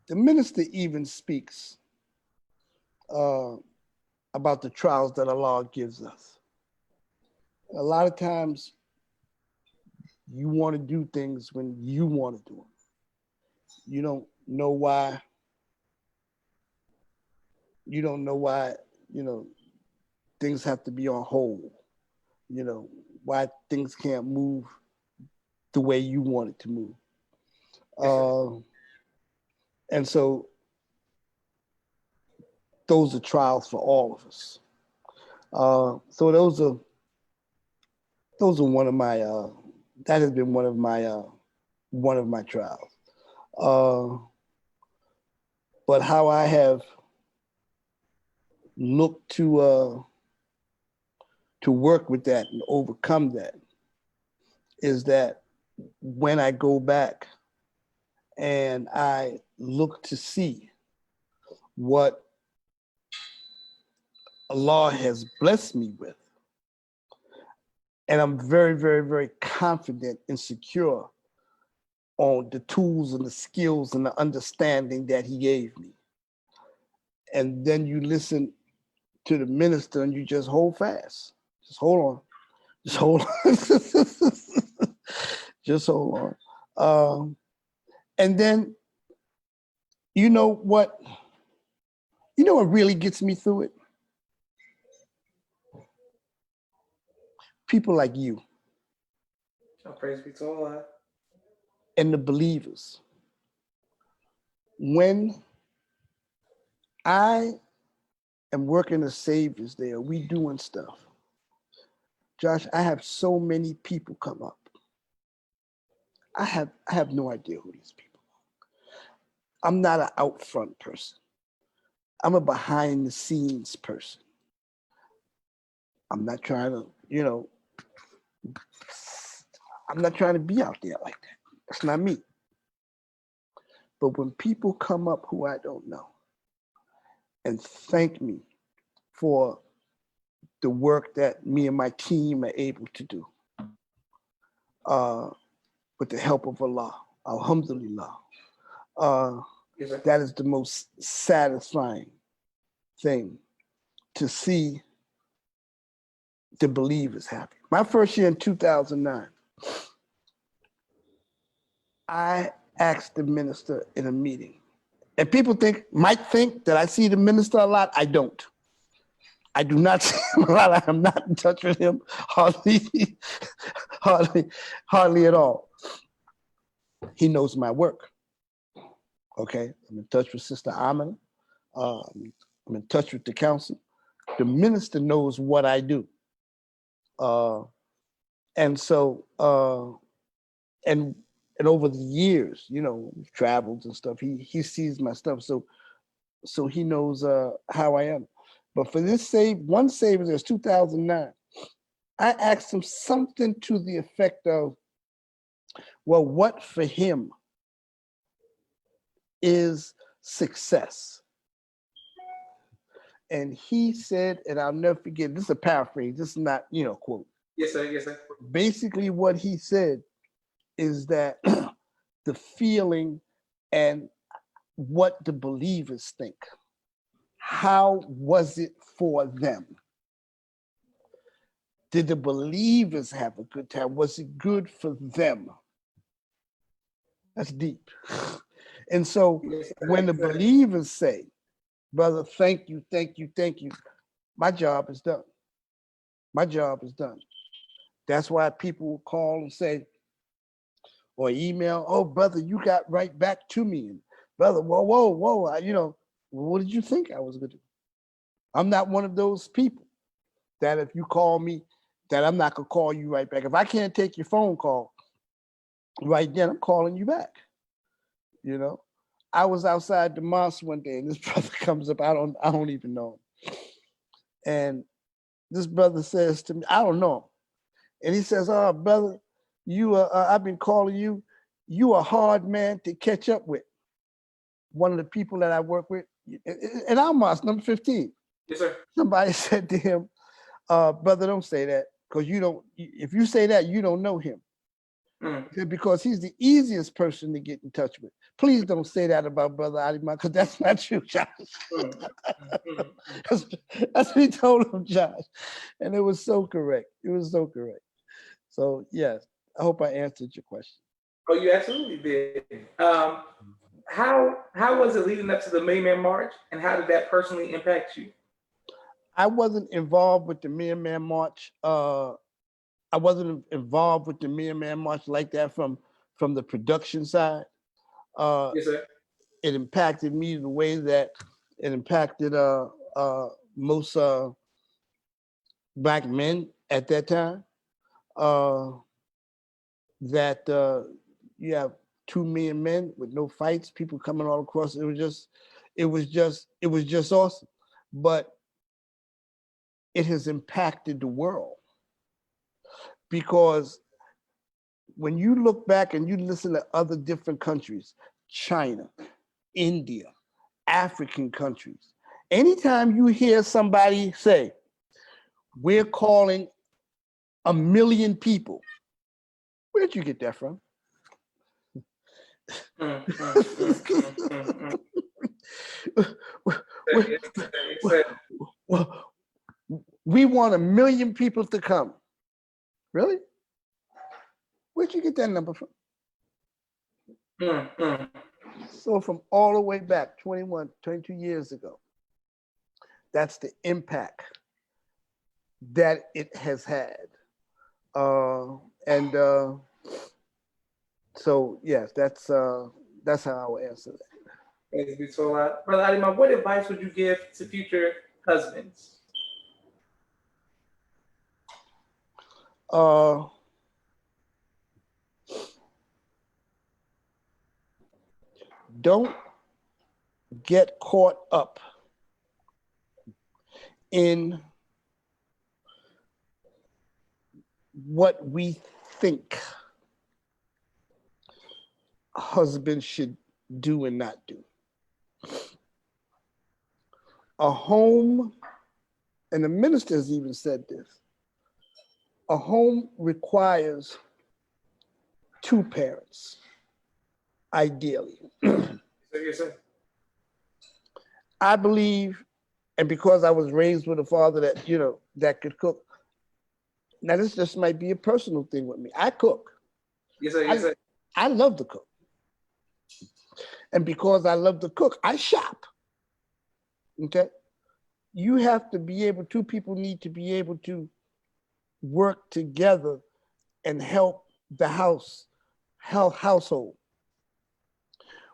The minister even speaks about the trials that Allah gives us. A lot of times you want to do things when you want to do them. You don't know why. You don't know why, things have to be on hold. Why things can't move the way you want it to move. And so those are trials for all of us. So those are one of my, that has been one of my trials. But how I have looked to work with that and overcome that is that when I go back and I look to see what Allah has blessed me with, and I'm very, very, very confident and secure on the tools and the skills and the understanding that he gave me. And then you listen to the minister and you just hold fast. Just hold on. Just hold on. Just hold on. And then, you know what really gets me through it? People like you. Oh, praise be to Allah. And the believers. When I am working as saviors there, we doing stuff. Josh, I have so many people come up. I have no idea who these people are. I'm not an out front person. I'm a behind the scenes person. I'm not trying to, I'm not trying to be out there like that. That's not me. But when people come up who I don't know and thank me for the work that me and my team are able to do, with the help of Allah, alhamdulillah, that is the most satisfying thing, to see the believers happy. My first year in 2009, I asked the minister in a meeting, and people might think that I see the minister a lot. I don't. I do not see him a lot. I am not in touch with him hardly at all. He knows my work. Okay, I'm in touch with Sister Ademah. I'm in touch with the council. The minister knows what I do. And so, and over the years, we've traveled and stuff. He sees my stuff, so he knows how I am. But for this one save, there's 2009. I asked him something to the effect of, well, what for him is success? And he said, and I'll never forget, this is a paraphrase, this is not, quote. Yes, sir, yes, sir. Basically what he said is that the feeling and what the believers think, how was it for them? Did the believers have a good time? Was it good for them? That's deep. And so when the believers say, brother, thank you, thank you, thank you, my job is done. My job is done. That's why people will call and say, or email, oh, brother, you got right back to me. And brother, whoa, what did you think I was going to do? I'm not one of those people that if you call me, that I'm not going to call you right back. If I can't take your phone call right then, I'm calling you back. I was outside the mosque one day and this brother comes up, I don't even know him. And this brother says to me, I don't know him. And he says, oh, brother, I've been calling you. You a hard man to catch up with. One of the people that I work with, in our mosque, number 15. Yes, sir. Somebody said to him, brother, don't say that, because if you say that, you don't know him. Because he's the easiest person to get in touch with. Please don't say that about Brother Ademah, because that's not true, Josh. That's what he told him, Josh. And it was so correct. It was so correct. So yes, I hope I answered your question. Oh, you absolutely did. How was it leading up to the May Man March, and how did that personally impact you? I wasn't involved with the Min Man March. I wasn't involved with the Min Man March like that from the production side. Yes, sir. It impacted me the way that it impacted most Black men at that time. That you have 2 million men with no fights, people coming all across. It was just awesome. But it has impacted the world, because when you look back and you listen to other different countries, China, India, African countries, anytime you hear somebody say, we're calling 1 million people, where'd you get that from? Well, we want 1 million people to come. Really? Where'd you get that number from? So from all the way back 21, 22 years ago, that's the impact that it has had. So yes, that's how I would answer that. Thank you so much. Brother Ademah, what advice would you give to future husbands? Don't get caught up in what we think husbands should do and not do. A home, and the minister has even said this, a home requires 2 parents, ideally. Yes, sir. I believe, and because I was raised with a father that, that could cook. Now this just might be a personal thing with me. I cook. Yes, sir. Yes, sir. I love to cook. And because I love to cook, I shop. Okay? You have to be able, 2 people need to be able to work together and help the household.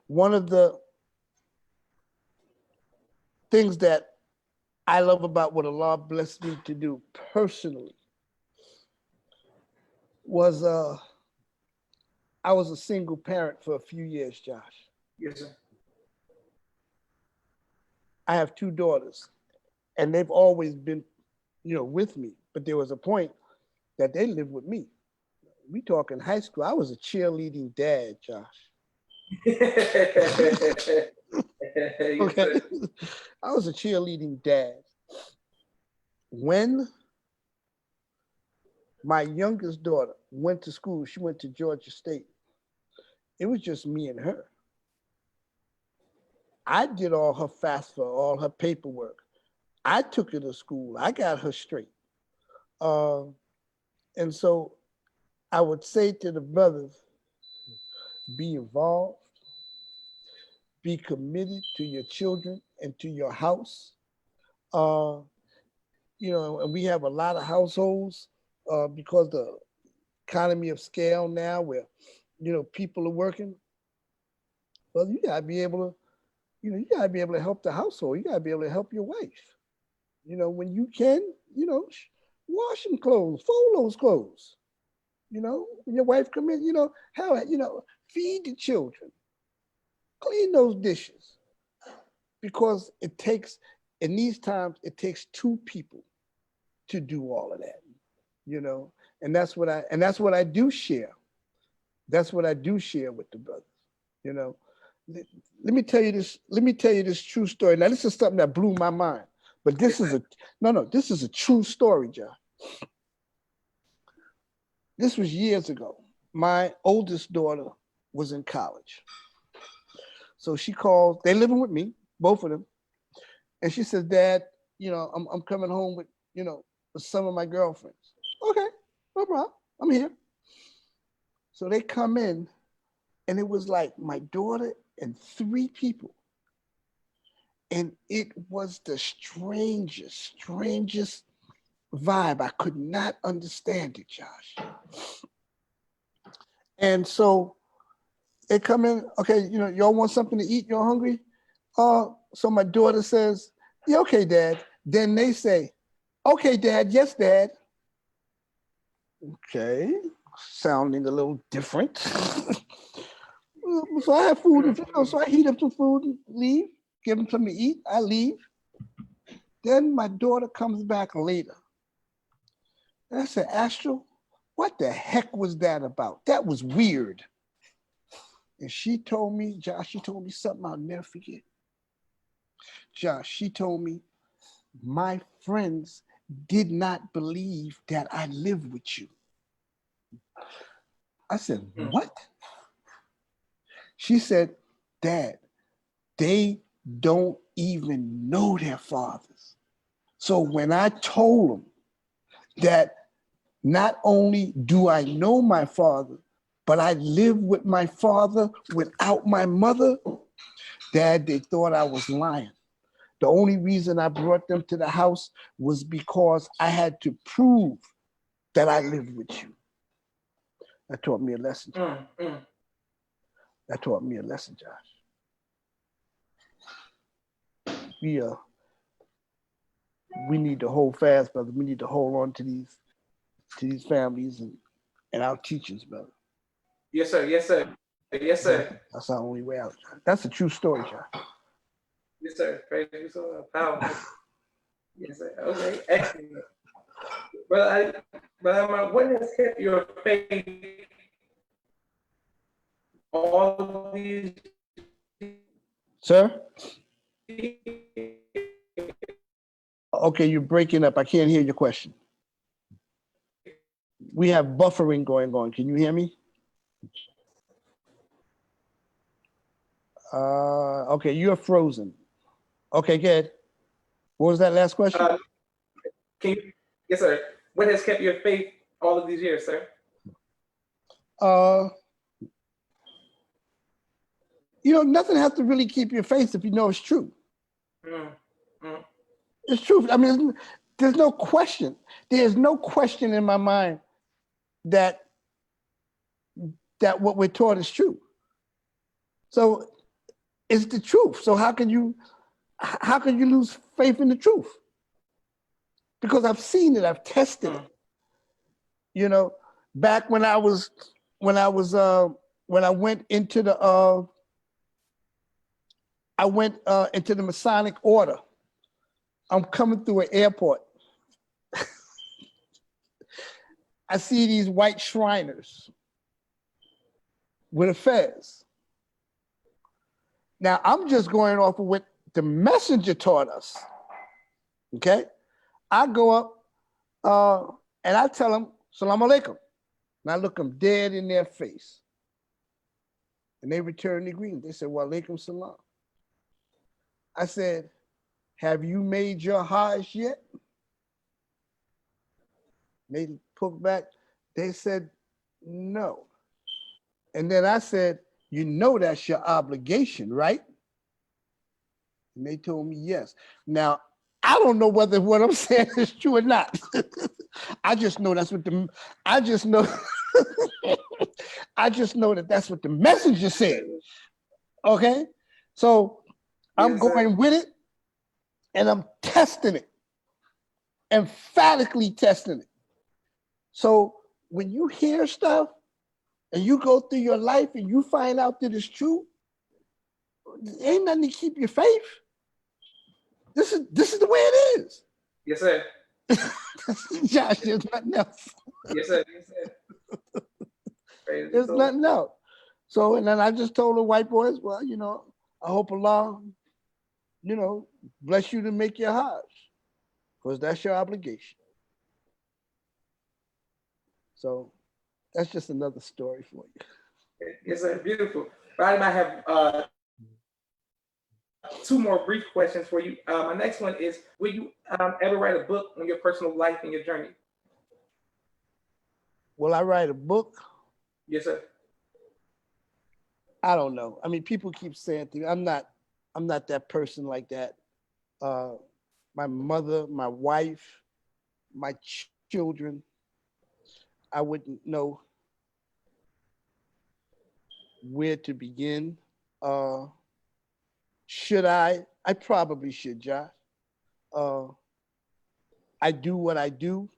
One of the things that I love about what Allah blessed me to do personally was I was a single parent for a few years, Josh. Yes, sir. I have 2 daughters, and they've always been, with me. But there was a point that they lived with me. We talk in high school. I was a cheerleading dad, Josh. Okay, I was a cheerleading dad. When my youngest daughter went to school, she went to Georgia State. It was just me and her. I did all her FAFSA, all her paperwork. I took her to school. I got her straight. And so I would say to the brothers, be involved, be committed to your children and to your house. And we have a lot of households because the economy of scale now where, people are working. Well, you gotta be able to, you gotta be able to help the household. You gotta be able to help your wife. When you can, wash some clothes, fold those clothes. When your wife come in, feed the children, clean those dishes. Because in these times, it takes 2 people to do all of that, and that's what I do share. That's what I do share with the brothers, Let me tell you this true story. Now, this is something that blew my mind, but this is a true story, John. This was years ago. My oldest daughter was in college. So she called, they living with me, both of them. And she says, Dad, I'm coming home with, with some of my girlfriends. Okay, no problem. I'm here. So they come in, and it was like my daughter and 3 people. And it was the strangest vibe. I could not understand it, Josh. And so they come in, okay, y'all want something to eat? Y'all hungry? So my daughter says, yeah, okay, Dad. Then they say, okay, Dad, yes, Dad. Okay, sounding a little different. So I have food, so I heat up some food and leave, give them something to eat, I leave. Then my daughter comes back later. And I said, Astral, what the heck was that about? That was weird. And she told me, Josh, she told me something I'll never forget. Josh, she told me, my friends did not believe that I lived with you. I said, what? She said, Dad, they don't even know their fathers. So when I told them that not only do I know my father, but I live with my father without my mother, Dad, they thought I was lying. The only reason I brought them to the house was because I had to prove that I lived with you. That taught me a lesson. That taught me a lesson, Josh. We need to hold fast, brother. We need to hold on to these families and our teachers, brother. Yes, sir. Yes, sir. Yes, sir. That's our only way out. That's a true story, Josh. Yes, sir. Praise you so powerful. Yes, sir. Okay, excellent. But what has kept your faith all these? Sir? Okay, you're breaking up. I can't hear your question. We have buffering going on. Can you hear me? Okay, you're frozen. Okay, good. What was that last question? Yes, sir. What has kept your faith all of these years, sir? Nothing has to really keep your faith if you know it's true. It's true. I mean, there's no question. There's no question in my mind that what we're taught is true. So it's the truth. So how can you lose faith in the truth? Because I've seen it, I've tested it. Back when I went into the Masonic order. I'm coming through an airport. I see these white Shriners with a fez. Now, I'm just going off of what the messenger taught us, okay? I go up and I tell them, Salam alaikum. And I look them dead in their face. And they return the greeting. They said, Wa alaikum salam. I said, have you made your Hajj yet? They put back, they said, no. And then I said, you know that's your obligation, right? And they told me yes. Now, I don't know whether what I'm saying is true or not. I just know that's what I just know that that's what the messenger said. Okay? So I'm going with it and I'm testing it, emphatically testing it. So when you hear stuff and you go through your life and you find out that it's true, ain't nothing to keep your faith. This is the way it is. Yes, sir. Josh, there's nothing else. Yes, sir. Yes, sir. There's nothing else. So, and then I just told the white boys, well, I hope Allah, bless you to make your Hajj, because that's your obligation. So that's just another story for you. Yes, sir. Beautiful. I might have two more brief questions for you. My next one is, will you ever write a book on your personal life and your journey? Will I write a book? Yes, sir. I don't know. I mean, people keep saying things. I'm not that person like that. My mother, my wife, my children, I wouldn't know where to begin. Should I? I probably should, Josh. I do what I do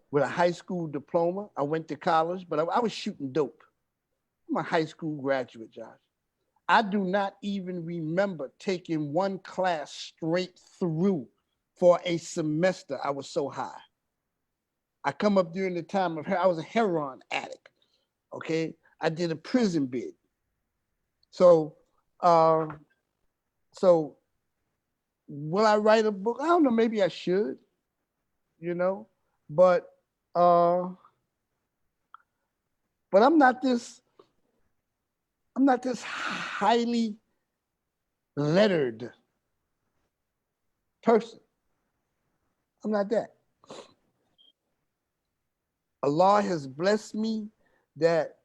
with a high school diploma. I went to college, but I was shooting dope. I'm a high school graduate, Josh. I do not even remember taking one class straight through for a semester. I was so high. I come up during the time of I was a heroin addict. Okay, I did a prison bid. So, so will I write a book? I don't know. Maybe I should. You know, but uh, but I'm not this. I'm not this highly lettered person. I'm not that. Allah has blessed me that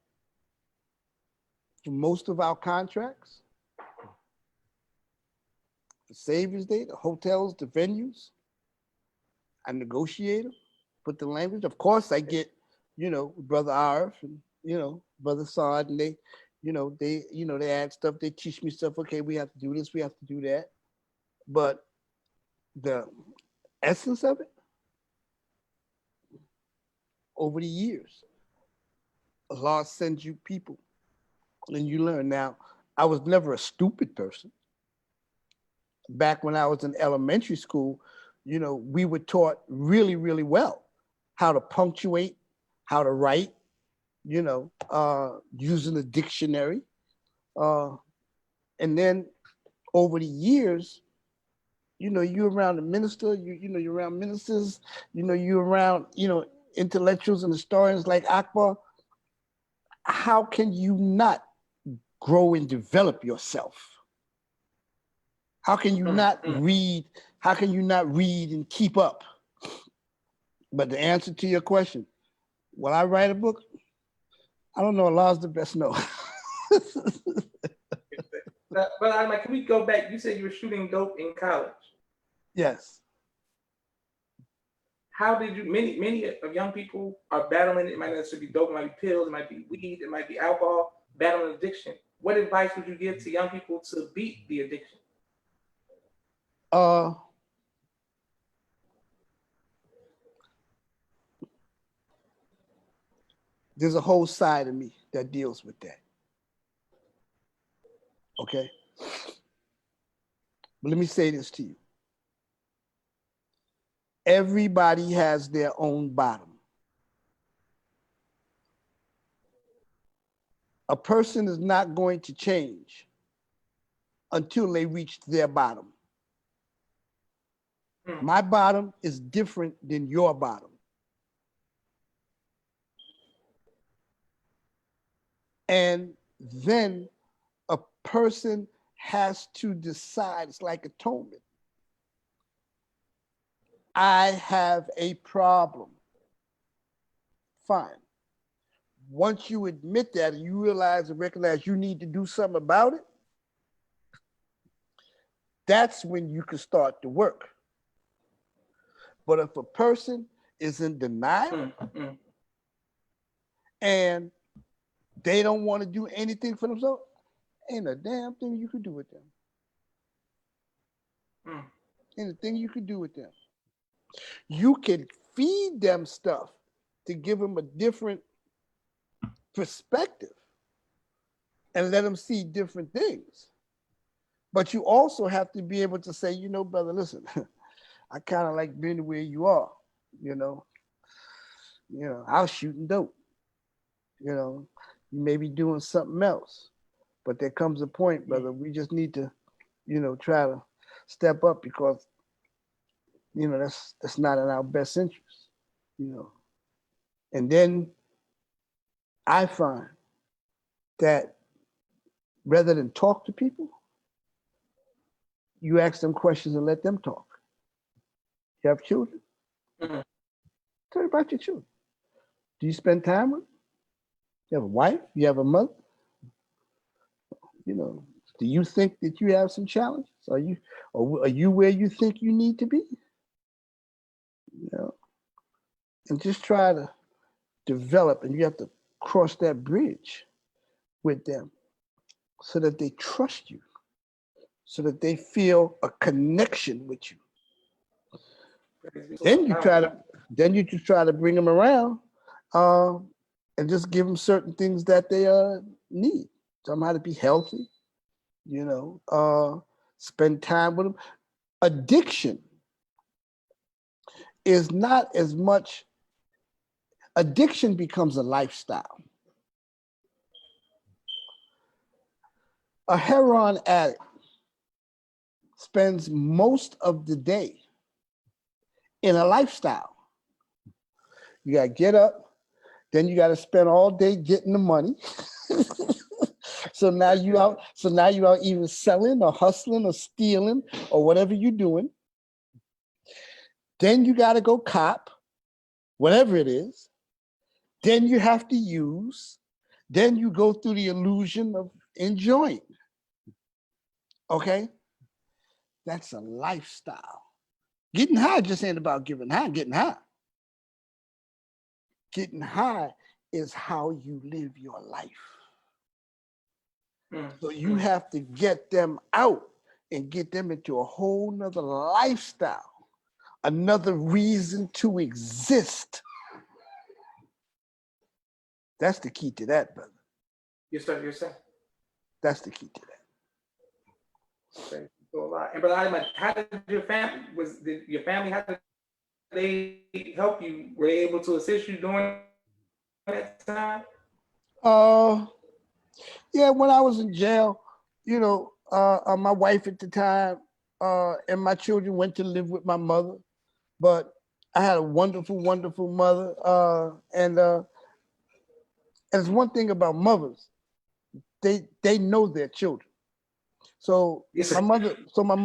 for most of our contracts, the Savior's Day, the hotels, the venues, I negotiate them, put the language. Of course, I get, Brother Arif and, Brother Saad, and they add stuff, they teach me stuff. Okay, we have to do this, we have to do that. But the essence of it, over the years, Allah sends you people and you learn. Now, I was never a stupid person. Back when I was in elementary school, we were taught really, really well how to punctuate, how to write, using a dictionary. And then over the years, you're around the minister, you're around ministers, you're around, intellectuals and historians like Akbar. How can you not grow and develop yourself? How can you not read? How can you not read and keep up? But the answer to your question, will I write a book? I don't know. Allah's the best know. But can we go back? You said you were shooting dope in college. Yes. How did you? Many of young people are battling. It might not necessarily be dope. It might be pills. It might be weed. It might be alcohol. Battling addiction. What advice would you give to young people to beat the addiction? There's a whole side of me that deals with that. Okay. But let me say this to you. Everybody has their own bottom. A person is not going to change until they reach their bottom. My bottom is different than your bottom. And then a person has to decide, it's like atonement. I have a problem. Fine. Once you admit that and you realize and recognize you need to do something about it, that's when you can start to work. But if a person is in denial and they don't want to do anything for themselves, ain't a damn thing you could do with them. Ain't a thing you could do with them. You can feed them stuff to give them a different perspective and let them see different things. But you also have to be able to say, brother, listen, I kind of like being where you are, I was shooting dope, you may be doing something else. But there comes a point, brother, we just need to, try to step up because, that's not in our best interest, And then I find that rather than talk to people, you ask them questions and let them talk. You have children? Tell me about your children. Do you spend time with them? You have a wife? You have a mother? Do you think that you have some challenges? Are you where you think you need to be? And just try to develop, and you have to cross that bridge with them so that they trust you, so that they feel a connection with you. Then you just try to bring them around and just give them certain things that they need. Tell them how to be healthy, spend time with them. Addiction is not as much addiction becomes a lifestyle. A heroin addict spends most of the day in a lifestyle. You got to get up, then you got to spend all day getting the money. So now you out either selling or hustling or stealing or whatever you're doing. Then you got to go cop, whatever it is. Then you have to use. Then you go through the illusion of enjoying. Okay? That's a lifestyle. Getting high just ain't about getting high. Getting high is how you live your life. So you have to get them out and get them into a whole nother lifestyle, another reason to exist. That's the key to that, brother. Yes, sir. Yes, sir. That's the key to that. Okay. So a lot. And Brother Ademah, how did your family, how did they help you? Were they able to assist you during that time? Yeah, when I was in jail, you know, my wife at the time and my children went to live with my mother, but I had a wonderful, wonderful mother. And there's one thing about mothers, they know their children. So Yes, my mother, so my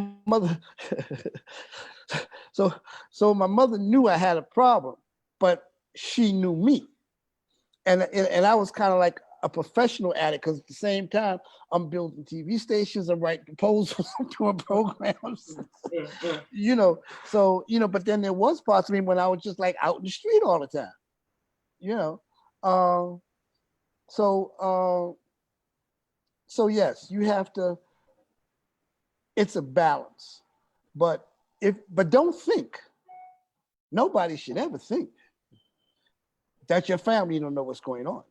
mother knew I had a problem, but she knew me. And I was kind of like a professional at it, because at the same time, I'm building TV stations, I'm writing proposals, I'm doing programs, you know. So, you know, but then there was parts of me when I was just like out in the street all the time, you know. So yes, you have to, it's a balance. But don't think, nobody should ever think that your family don't know what's going on.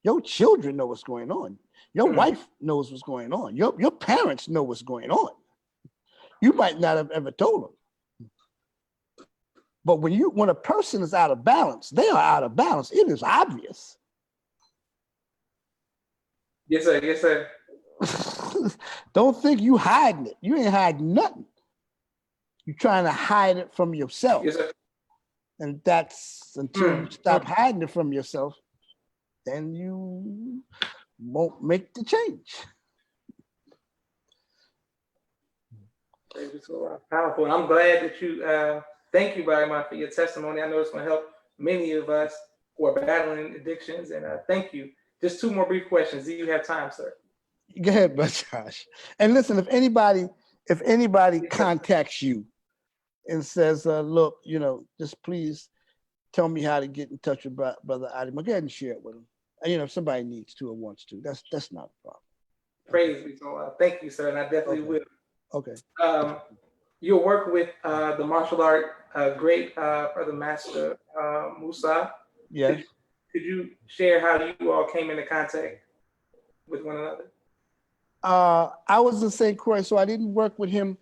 Your children know what's going on. Your wife knows what's going on. Your parents know what's going on. You might not have ever told them. But when a person is out of balance, they are out of balance. It is obvious. Yes, sir. Yes, sir. Don't think you hiding it. You ain't hiding nothing. You're trying to hide it from yourself. Yes, sir. And that's until you stop hiding it from yourself, then you won't make the change. It's so powerful. And I'm glad that you, thank you very much for your testimony. I know it's going to help many of us who are battling addictions. And thank you. Just two more brief questions. Do you have time, sir? Go ahead, Brother Josh. And listen, if anybody contacts you and says, look, you know, just please tell me how to get in touch with Brother Ademah, go ahead and share it with him. And, you know, if somebody needs to or wants to, that's not a problem. Praise be to Allah. Thank you, sir, and I definitely will. Okay. You'll work with the martial art great Brother Master Musa. Yes. Could you share how you all came into contact with one another? I was in St. Croix, so I didn't work with him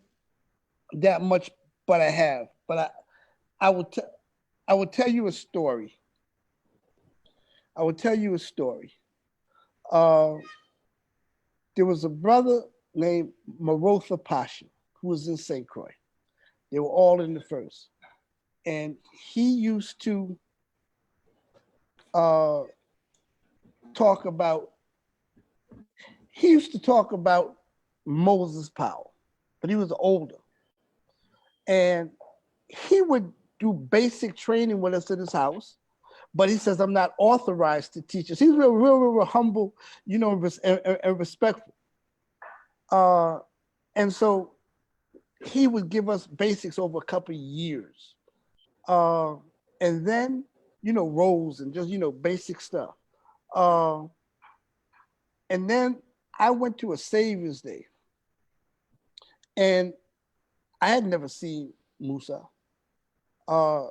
that much, but I have. But I will tell you a story. There was a brother named Marotha Pasha who was in St. Croix. They were all in the first. And he used to talk about Moses Powell, but he was older. And he would do basic training with us at his house, but he says, I'm not authorized to teach us. He's real humble, you know, and respectful. And so he would give us basics over a couple of years. And then, you know, roles and just, you know, basic stuff. And then I went to a Savior's Day, and I had never seen Musa. And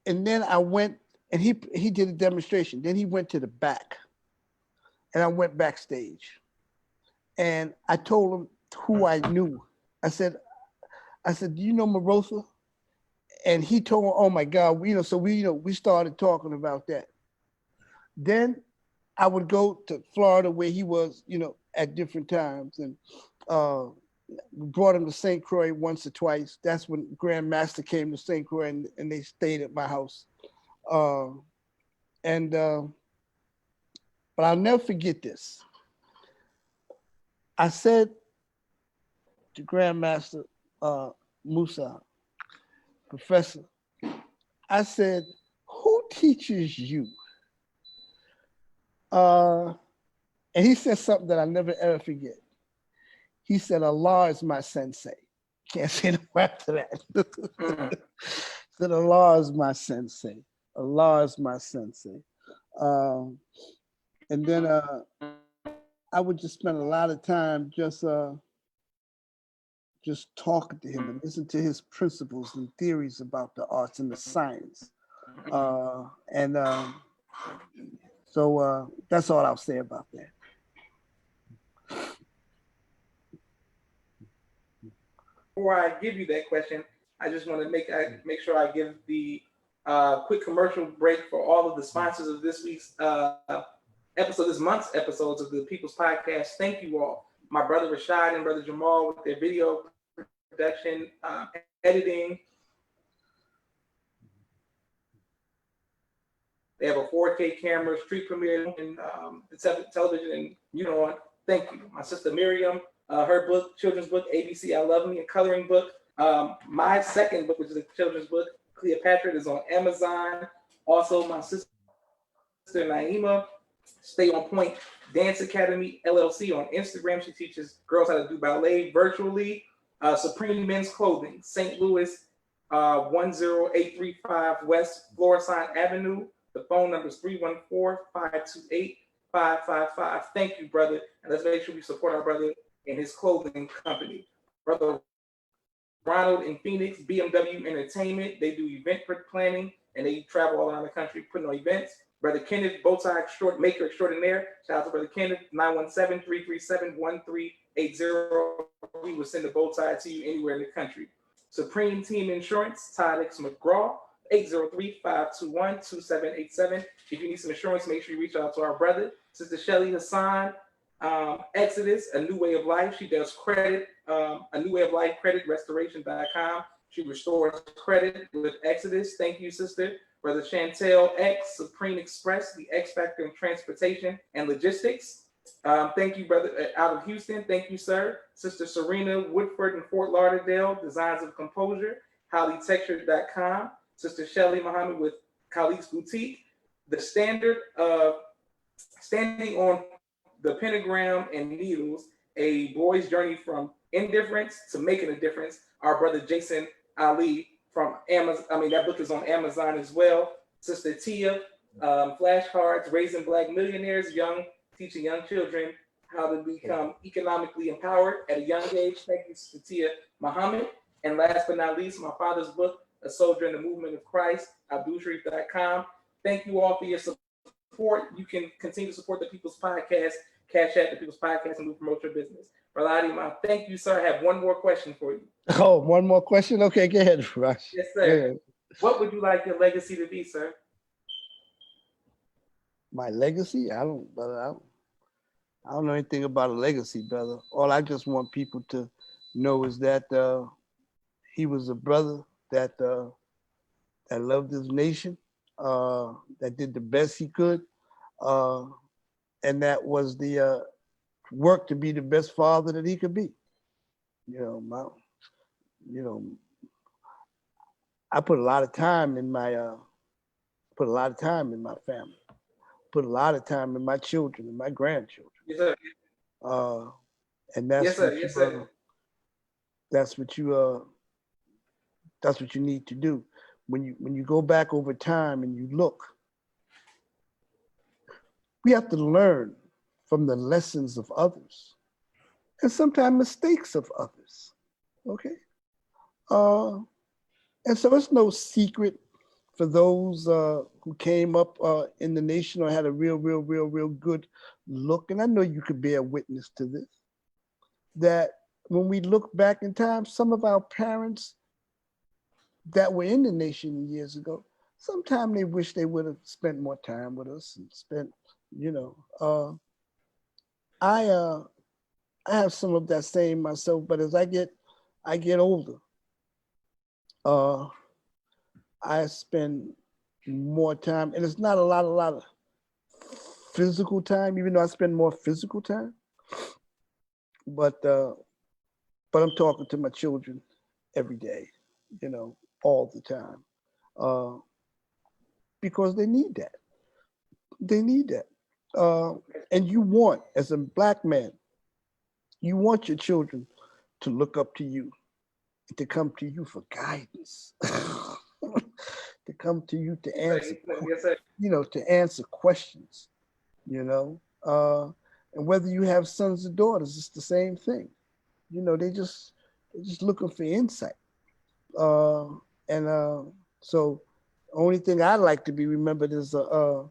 then I went, and he did a demonstration. Then he went to the back, and I went backstage. And I told him who I knew. I said, do you know Marotha? and he told me, oh my God, so we started talking about that. Then I would go to Florida where he was, at different times, and brought him to St. Croix once or twice. That's when Grandmaster came to St. Croix, and they stayed at my house. But I'll never forget this. I said to Grandmaster Musa, Professor, I said, who teaches you? And he said something that I'll never ever forget. He said, Allah is my sensei. Can't say no more after that. Said, Allah is my sensei. Allah is my sensei. And then I would just spend a lot of time just talking to him and listen to his principles and theories about the arts and the science. So that's all I'll say about that. Before I give you that question, I just want to make sure I give the quick commercial break for all of the sponsors of this week's episode, this month's episodes of the People's Podcast. Thank you all. My brother Rashad and brother Jamal with their video production, editing. They have a 4K camera, street premiere, and television, and thank you. My sister Miriam, her book, children's book, ABC, I Love Me, a coloring book. My second book, which is a children's book, Cleopatra, is on Amazon. Also, my sister Naima, Stay On Point Dance Academy, LLC, on Instagram. She teaches girls how to do ballet virtually. Supreme Men's Clothing, St. Louis, 10835 West Florissant Avenue. The phone number is 314-528-5555. Thank you, brother. And let's make sure we support our brother in his clothing company. Brother Ronald in Phoenix, BMW Entertainment. They do event planning, and they travel all around the country putting on events. Brother Kenneth, Bowtie Maker Extraordinaire. Shout out to Brother Kenneth, 917-337-1380. We will send a bow tie to you anywhere in the country. Supreme Team Insurance, Todd X McGraw, 803-521-2787. If you need some insurance, make sure you reach out to our brother. Sister Shelly Hassan, Exodus, A New Way of Life. She does credit, A New Way of Life, credit restoration.com. She restores credit with Exodus. Thank you, sister. Brother Chantel X, Supreme Express, the X Factor in transportation and logistics. Thank you, brother, out of Houston. Thank you, sir. Sister Serena Woodford in Fort Lauderdale, Designs of Composure, HollyTexture.com. Sister Shelly Muhammad with Khalid's Boutique. The standard of standing on the pentagram and needles, a boy's journey from indifference to making a difference. Our brother Jason Ali from Amazon. That book is on Amazon as well. Sister Tia, flashcards, Raising Black Millionaires, teaching young children how to become economically empowered at a young age. Thank you, Sister Tia Muhammad. And last but not least, my father's book, A Soldier in the Movement of Christ, AbdulSharif.com. Thank you all for your support. You can continue to support the People's Podcast, Cash App the People's Podcast, and we promote your business. Brother Ademah, thank you, sir. I have one more question for you. Oh, one more question? Okay, go ahead, Rush. Yes, sir. What would you like your legacy to be, sir? My legacy? I don't know anything about a legacy, brother. All I just want people to know is that he was a brother that loved his nation, that did the best he could, and that was the work to be the best father that he could be. I put a lot of time in my family, put a lot of time in my children and my grandchildren. Yes, sir. And that's yes, sir. Yes, sir. That's what you need to do. When you go back over time and you look, we have to learn from the lessons of others and sometimes mistakes of others. Okay. And so it's no secret for those who came up in the nation or had a real good look, and I know you could bear witness to this, that when we look back in time, some of our parents that were in the nation years ago, sometimes they wish they would have spent more time with us and spent, you know, I have some of that same myself, but as I get older, I spend more time, and it's not a lot of physical time, even though I spend more physical time. But I'm talking to my children every day, you know, all the time, because they need that. They need that. And you want, as a Black man, you want your children to look up to you, to come to you for guidance, to come to you to answer, you know, to answer questions, you know. And whether you have sons or daughters, it's the same thing. You know, they're just looking for insight. So the only thing I like to be remembered is a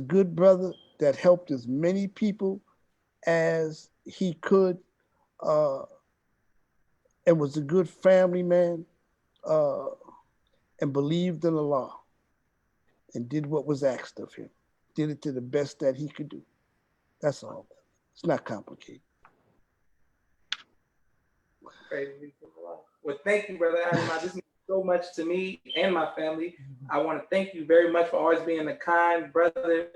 good brother that helped as many people as he could, and was a good family man, and believed in the law and did what was asked of him. Did it to the best that he could do. That's all. It's not complicated. Well, thank you, Brother Ademah. This means so much to me and my family. I want to thank you very much for always being a kind brother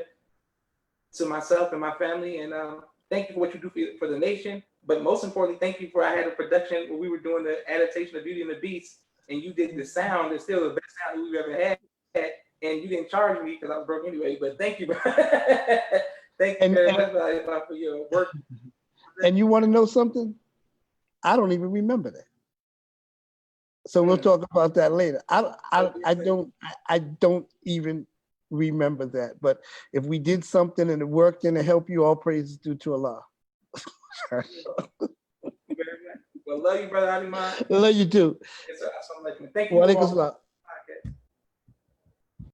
to myself and my family. And thank you for what you do for the nation. But most importantly, thank you for, I had a production where we were doing the adaptation of Beauty and the Beast, and you did the sound. It's still the best sound we've ever had. And you didn't charge me because I was broke anyway. But thank you. Thank you very much for your work. And you want to know something? I don't even remember that. So we'll talk about that later. I don't even remember that. But if we did something and it worked and it helped you, all praise is due to Allah. Thank you very much. Well, love you, Brother Ademah. Love you too. Yes, sir. Thank you all.